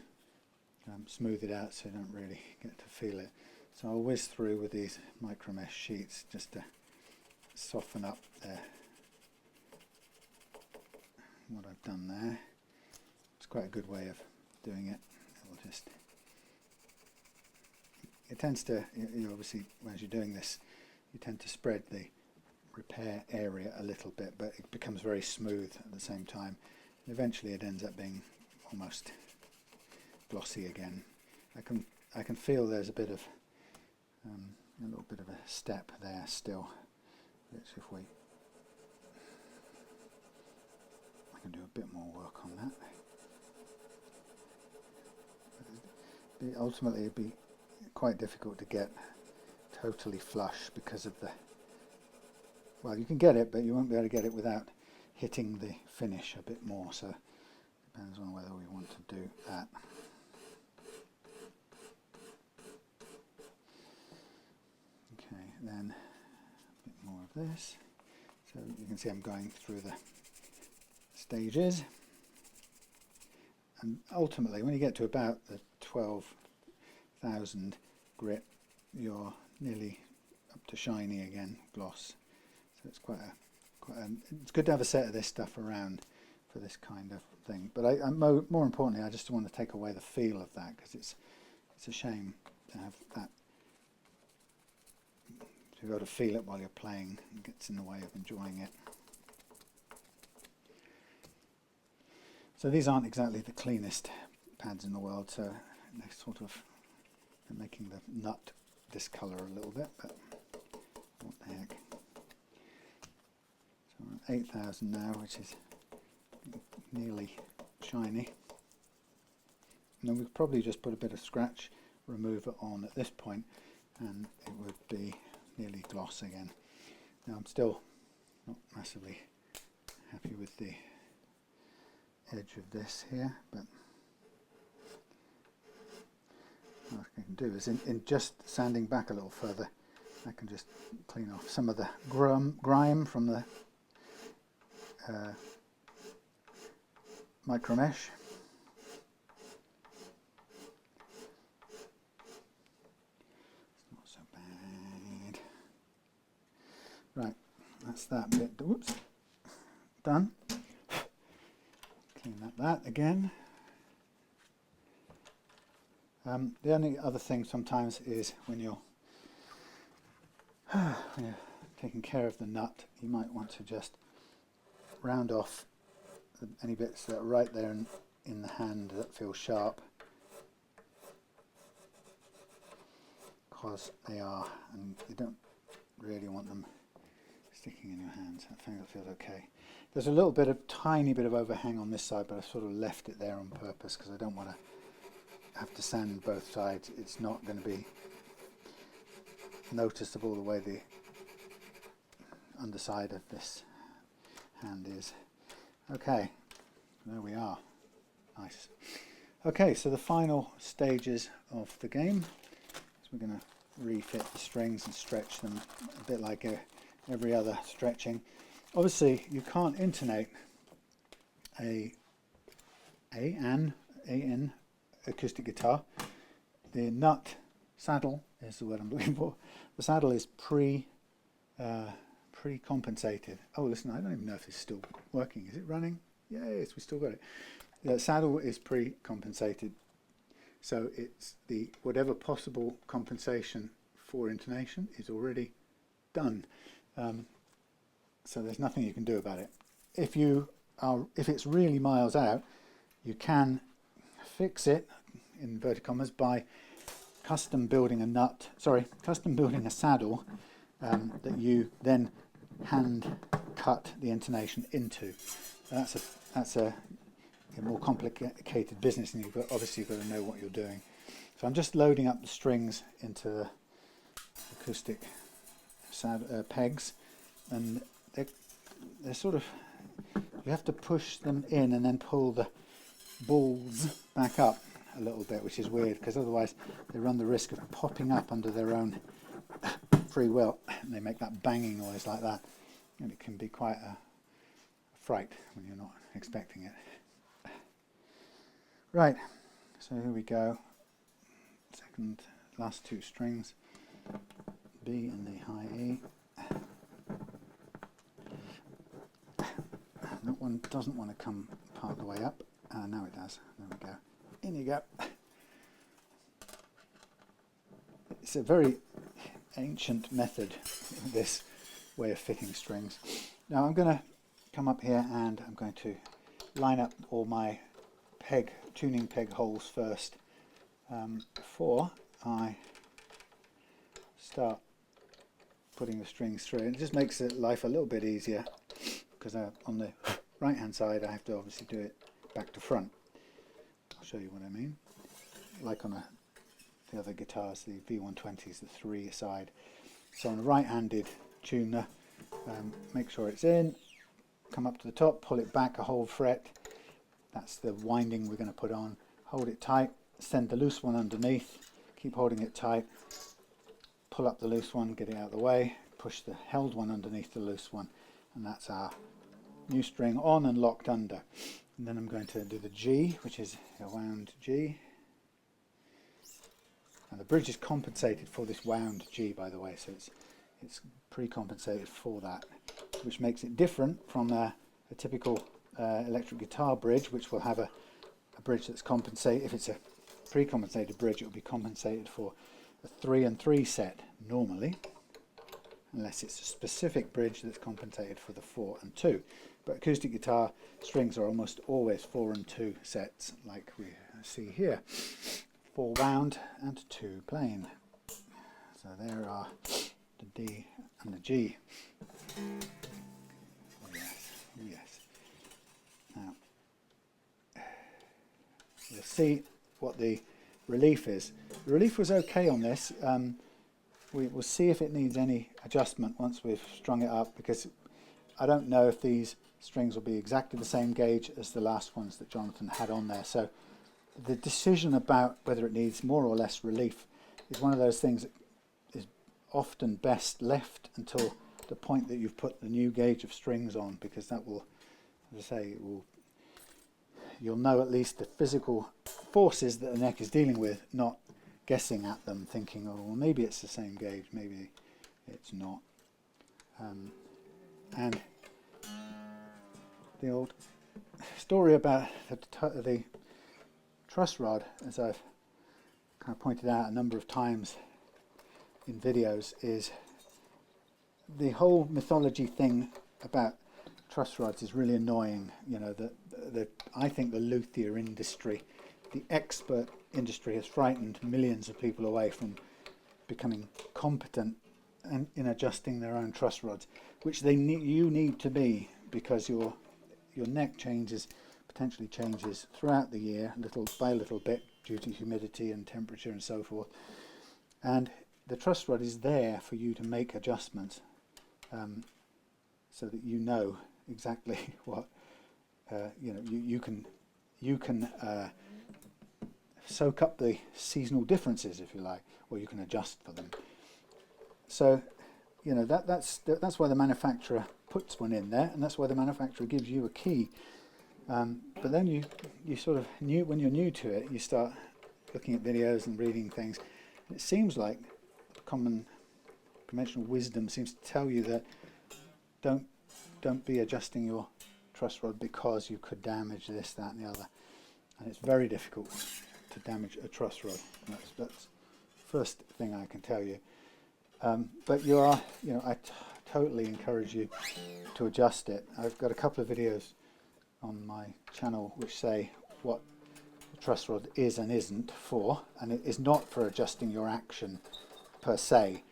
smooth it out so you don't really get to feel it. So I'll whiz through with these micro mesh sheets just to soften up what I've done there. It's quite a good way of doing it. It tends to, you obviously, as you're doing this, you tend to spread the repair area a little bit, but it becomes very smooth at the same time. Eventually it ends up being almost glossy again. I can feel there's a bit of a little bit of a step there still, which if I can do a bit more work on that. But ultimately it'd be quite difficult to get totally flush because of the, well, you can get it, but you won't be able to get it without hitting the finish a bit more, so it depends on whether we want to do that. Okay, then a bit more of this. So you can see I'm going through the stages, and ultimately when you get to about the 12,000 grit, you're nearly up to shiny again, gloss. So it's it's good to have a set of this stuff around for this kind of thing. But more importantly, I just want to take away the feel of that, because it's a shame to have that. You've got to feel it while you're playing. It gets in the way of enjoying it. So these aren't exactly the cleanest pads in the world, so they're sort of making the nut discolour a little bit, but what the heck. So we're at 8,000 now, which is nearly shiny. And then we've probably just put a bit of scratch remover on at this point, and it would be nearly gloss again. Now I'm still not massively happy with the edge of this here, but what I can do is in just sanding back a little further, I can just clean off some of the grime from the micro mesh. It's not so bad. Right, that's that bit. Whoops, done. Clean that again. The only other thing sometimes is when you're taking care of the nut, you might want to just round off any bits that are right there in the hand that feel sharp, because they are, and you don't really want them sticking in your hands. I think that feels okay. There's a little bit of tiny bit of overhang on this side, but I sort of left it there on purpose because I don't want to have to sand both sides. It's not going to be noticeable the way the underside of this hand is. Okay, there we are. Nice. Okay, so the final stages of the game is we're going to refit the strings and stretch them a bit like every other stretching. Obviously, you can't intonate an acoustic guitar. The nut saddle is the word I'm looking for. The saddle is pre-compensated. Oh, listen, I don't even know if it's still working. Is it running? Yes, we still got it. The saddle is pre-compensated, so it's the whatever possible compensation for intonation is already done. So there's nothing you can do about it. If it's really miles out, you can fix it, in inverted commas, by custom building a saddle that you then hand cut the intonation into. That's a more complicated business, and obviously you've got to know what you're doing. So I'm just loading up the strings into the acoustic pegs, and they're sort of, you have to push them in and then pull the balls back up a little bit, which is weird because otherwise they run the risk of popping up under their own free will, and they make that banging noise like that, and it can be quite a fright when you're not expecting it. Right, so here we go. Last two strings, B and the high E. That one doesn't want to come part of the way up. Now it does. There we go. In you go. It's a very ancient method, this way of fitting strings. Now I'm going to come up here and I'm going to line up all my tuning peg holes first before I start putting the strings through. It just makes life a little bit easier because on the right hand side I have to obviously do it back to front. I'll show you what I mean. Like on the other guitars, the V120s, the 3-side. So on a right-handed tuner, make sure it's in, come up to the top, pull it back a whole fret. That's the winding we're going to put on. Hold it tight, send the loose one underneath, keep holding it tight, pull up the loose one, get it out of the way, push the held one underneath the loose one, and that's our new string on and locked under. And then I'm going to do the G, which is a wound G. And the bridge is compensated for this wound G, by the way, so it's pre-compensated for that, which makes it different from a typical electric guitar bridge, which will have a bridge that's compensated. If it's a pre-compensated bridge, it will be compensated for a 3 and 3 set normally, unless it's a specific bridge that's compensated for the 4 and 2. But acoustic guitar strings are almost always 4 and 2 sets, like we see here. 4 wound and 2 plain. So there are the D and the G. Oh yes, oh yes. Now, you'll see what the relief is. The relief was okay on this. We will see if it needs any adjustment once we've strung it up, because I don't know if these strings will be exactly the same gauge as the last ones that Jonathan had on there. So the decision about whether it needs more or less relief is one of those things that is often best left until the point that you've put the new gauge of strings on, because that will, as I say, you'll know at least the physical forces that the neck is dealing with, not guessing at them, thinking, oh, well, maybe it's the same gauge, maybe it's not. And the old story about the truss rod, as I've kind of pointed out a number of times in videos, is the whole mythology thing about truss rods is really annoying. You know, I think the luthier industry, the expert industry, has frightened millions of people away from becoming competent in adjusting their own truss rods, which you need to be, because your neck potentially changes throughout the year, little by little bit, due to humidity and temperature and so forth. And the truss rod is there for you to make adjustments, so that you know exactly what you can soak up the seasonal differences, if you like, or you can adjust for them. So, you know, that's why the manufacturer puts one in there, and that's why the manufacturer gives you a key. But then you sort of when you're new to it, you start looking at videos and reading things. And it seems like conventional wisdom seems to tell you that don't be adjusting your truss rod, because you could damage this, that, and the other. And it's very difficult to damage a truss rod. That's the first thing I can tell you. But I totally encourage you to adjust it. I've got a couple of videos on my channel which say what the truss rod is and isn't for, and it is not for adjusting your action per se.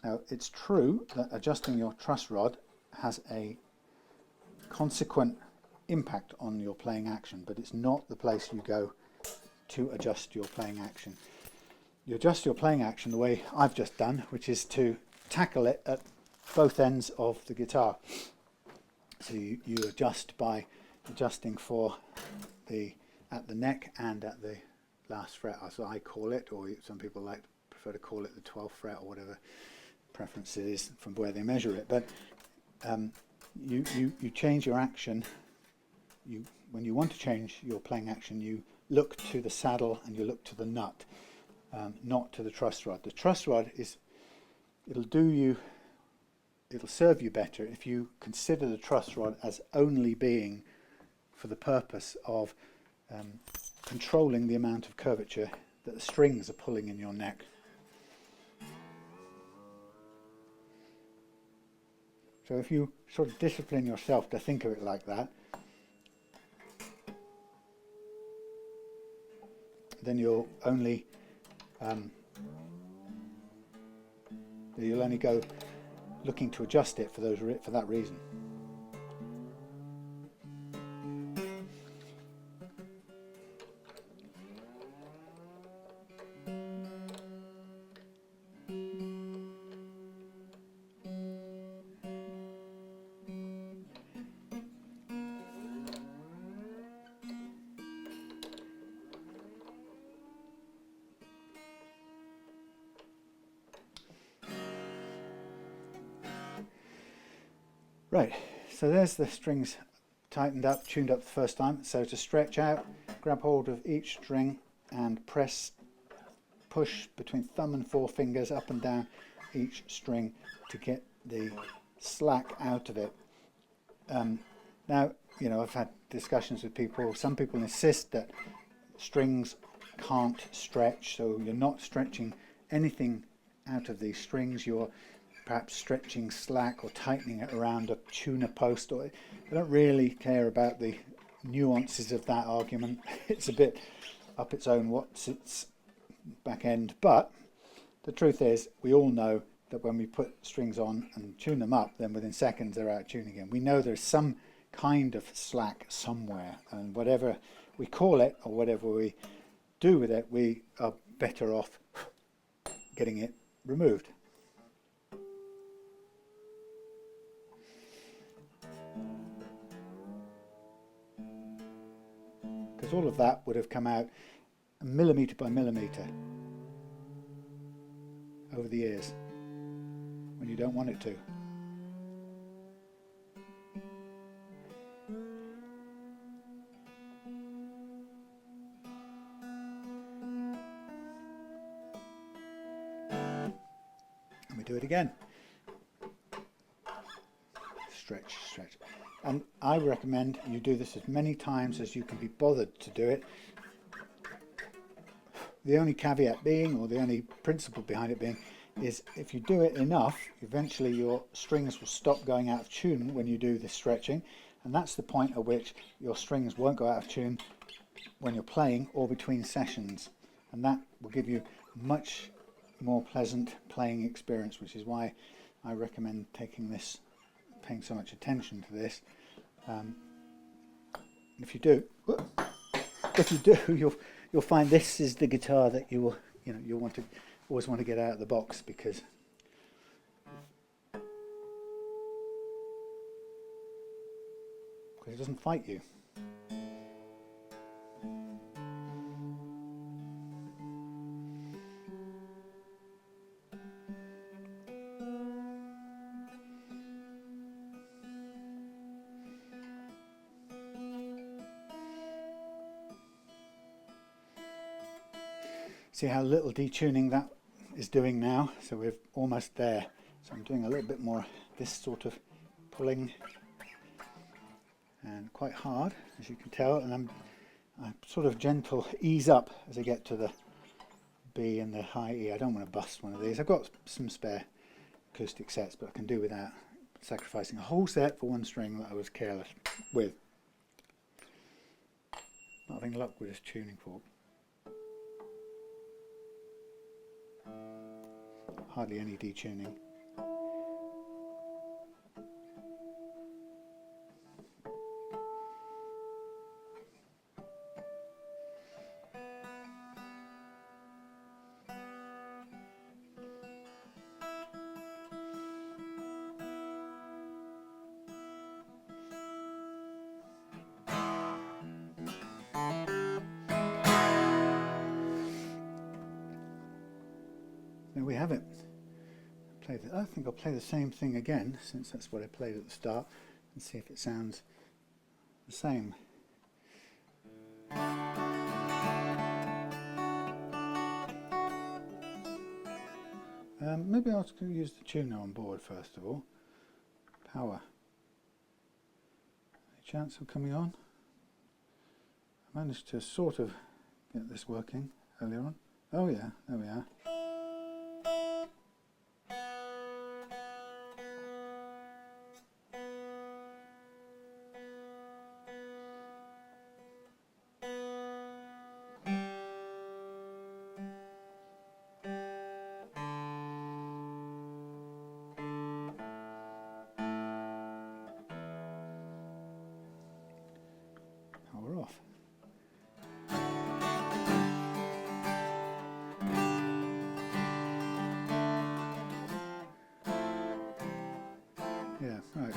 Now, it's true that adjusting your truss rod has a consequent impact on your playing action, but it's not the place you go to adjust your playing action. You adjust your playing action the way I've just done, which is to tackle it at both ends of the guitar. So you adjust by adjusting for at the neck and at the last fret, as I call it, or some people prefer to call it the 12th fret, or whatever preference it is from where they measure it. But you change your action. When you want to change your playing action, you look to the saddle and you look to the nut, not to the truss rod. The truss rod it'll serve you better if you consider the truss rod as only being for the purpose of controlling the amount of curvature that the strings are pulling in your neck. So if you sort of discipline yourself to think of it like that, then you'll only go looking to adjust it for that reason. Right, so there's the strings tightened up, tuned up the first time. So to stretch out, grab hold of each string and push between thumb and forefingers up and down each string to get the slack out of it. Now, I've had discussions with people. Some people insist that strings can't stretch, so you're not stretching anything out of these strings. You're perhaps stretching slack or tightening it around a tuner post. Or I don't really care about the nuances of that argument. It's a bit up its own what's its back end, but the truth is we all know that when we put strings on and tune them up, then within seconds they're out of tune again. We know there's some kind of slack somewhere, and whatever we call it or whatever we do with it, we are better off getting it removed. Because all of that would have come out millimetre by millimetre over the years when you don't want it to. And we do it again. Stretch, stretch. And I recommend you do this as many times as you can be bothered to do it. The only caveat being, or the only principle behind it being, is if you do it enough, eventually your strings will stop going out of tune when you do this stretching, and that's the point at which your strings won't go out of tune when you're playing or between sessions, and that will give you much more pleasant playing experience, which is why I recommend taking this, paying so much attention to this. If you do, you'll find this is the guitar that you'll always want to get out of the box, because it doesn't fight you. See how little detuning that is doing now? So we're almost there. So I'm doing a little bit more this sort of pulling, and quite hard, as you can tell, and I'm sort of gentle ease up as I get to the B and the high E. I don't want to bust one of these. I've got some spare acoustic sets, but I can do without sacrificing a whole set for one string that I was careless with. Not having luck with this tuning fork. Hardly any detuning. There we have it. I think I'll play the same thing again, since that's what I played at the start, and see if it sounds the same. Maybe I'll use the tuner on board first of all. Power. Any chance of coming on? I managed to sort of get this working earlier on. Oh yeah, there we are. Power off. Yeah, right.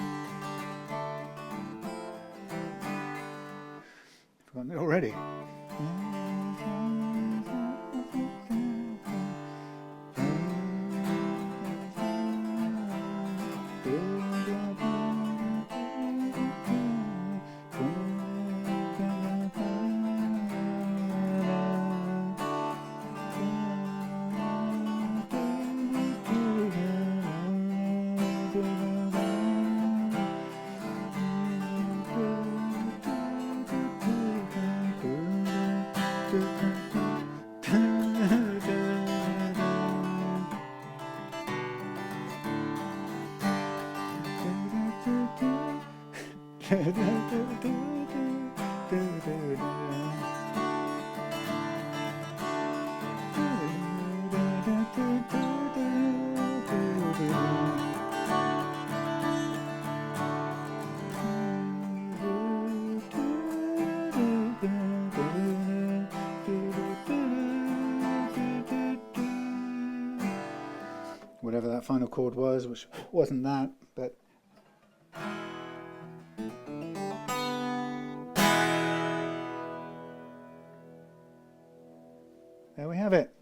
Forgotten it already. Whatever that final chord was, which wasn't that, but there we have it.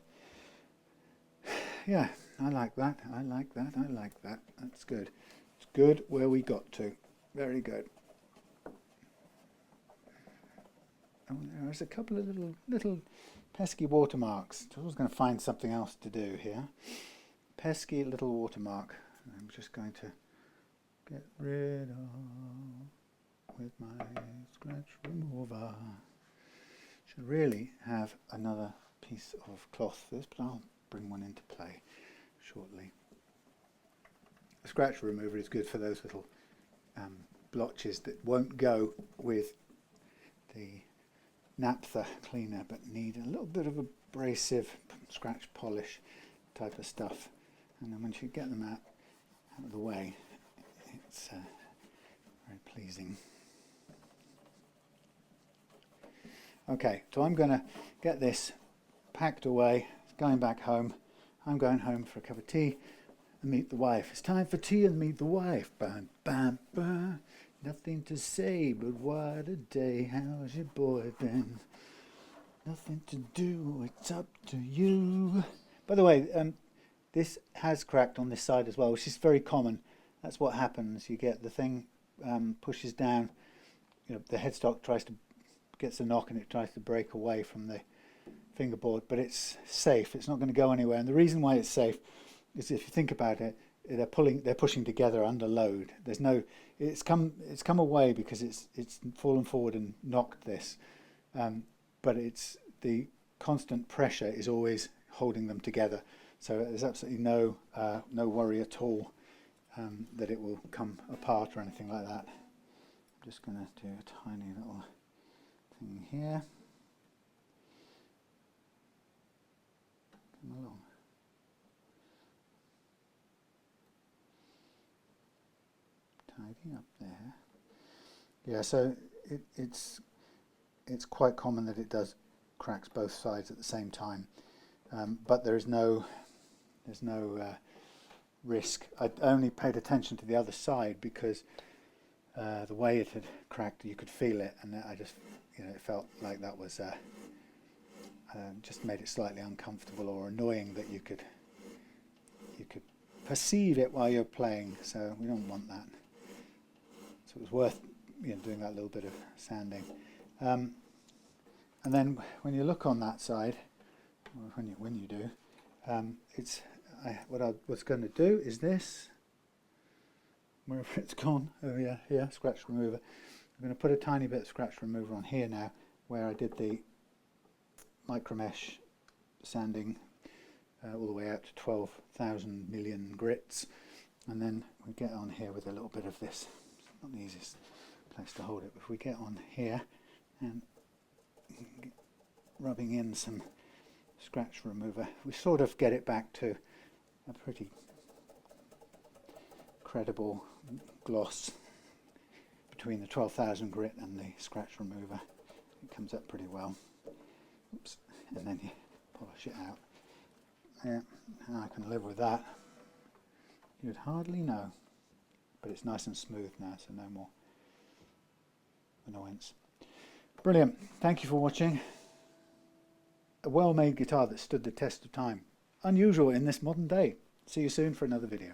Yeah, I like that, I like that, I like that. That's good. It's good where we got to. Very good. Oh, there's a couple of little pesky watermarks. I was going to find something else to do here. Pesky little watermark. I'm just going to get rid of with my scratch remover. Should really have another piece of cloth for this, but I'll bring one into play shortly. The scratch remover is good for those little blotches that won't go with the naphtha cleaner but need a little bit of abrasive scratch polish type of stuff, and then once you get them out of the way, it's very pleasing. Okay, so I'm going to get this packed away. It's going back home. I'm going home for a cup of tea and meet the wife. It's time for tea and meet the wife. Bam, bam, bam. Nothing to say, but what a day. How's your boy been? Nothing to do, it's up to you. By the way, this has cracked on this side as well, which is very common. That's what happens. You get the thing pushes down, you know, the headstock gets a knock and it tries to break away from the fingerboard, but it's safe. It's not going to go anywhere. And the reason why it's safe is, if you think about it, they're pushing together under load. There's no, it's come away because it's fallen forward and knocked this, but it's the constant pressure is always holding them together. So there's absolutely no worry at all that it will come apart or anything like that. I'm just going to do a tiny little thing here. Come along. Tidy up there. Yeah, so it's quite common that it does cracks both sides at the same time, but there's no risk. I only paid attention to the other side because the way it had cracked, you could feel it, and I just, you know, it felt like that was just made it slightly uncomfortable or annoying that you could perceive it while you're playing. So we don't want that. So it was worth, you know, doing that little bit of sanding. And then when you look on that side, or when you do, what I was going to do is this. Wherever it's gone, oh yeah, here, scratch remover. I'm going to put a tiny bit of scratch remover on here now, where I did the micro mesh sanding all the way out to 12,000 million grits, and then we get on here with a little bit of this. It's not the easiest place to hold it, but if we get on here and rubbing in some scratch remover, we sort of get it back to a pretty credible gloss between the 12,000 grit and the scratch remover. It comes up pretty well. Oops. And then you polish it out. Yeah, I can live with that. You'd hardly know, but it's nice and smooth now, so no more annoyance. Brilliant. Thank you for watching. A well-made guitar that stood the test of time. Unusual in this modern day. See you soon for another video.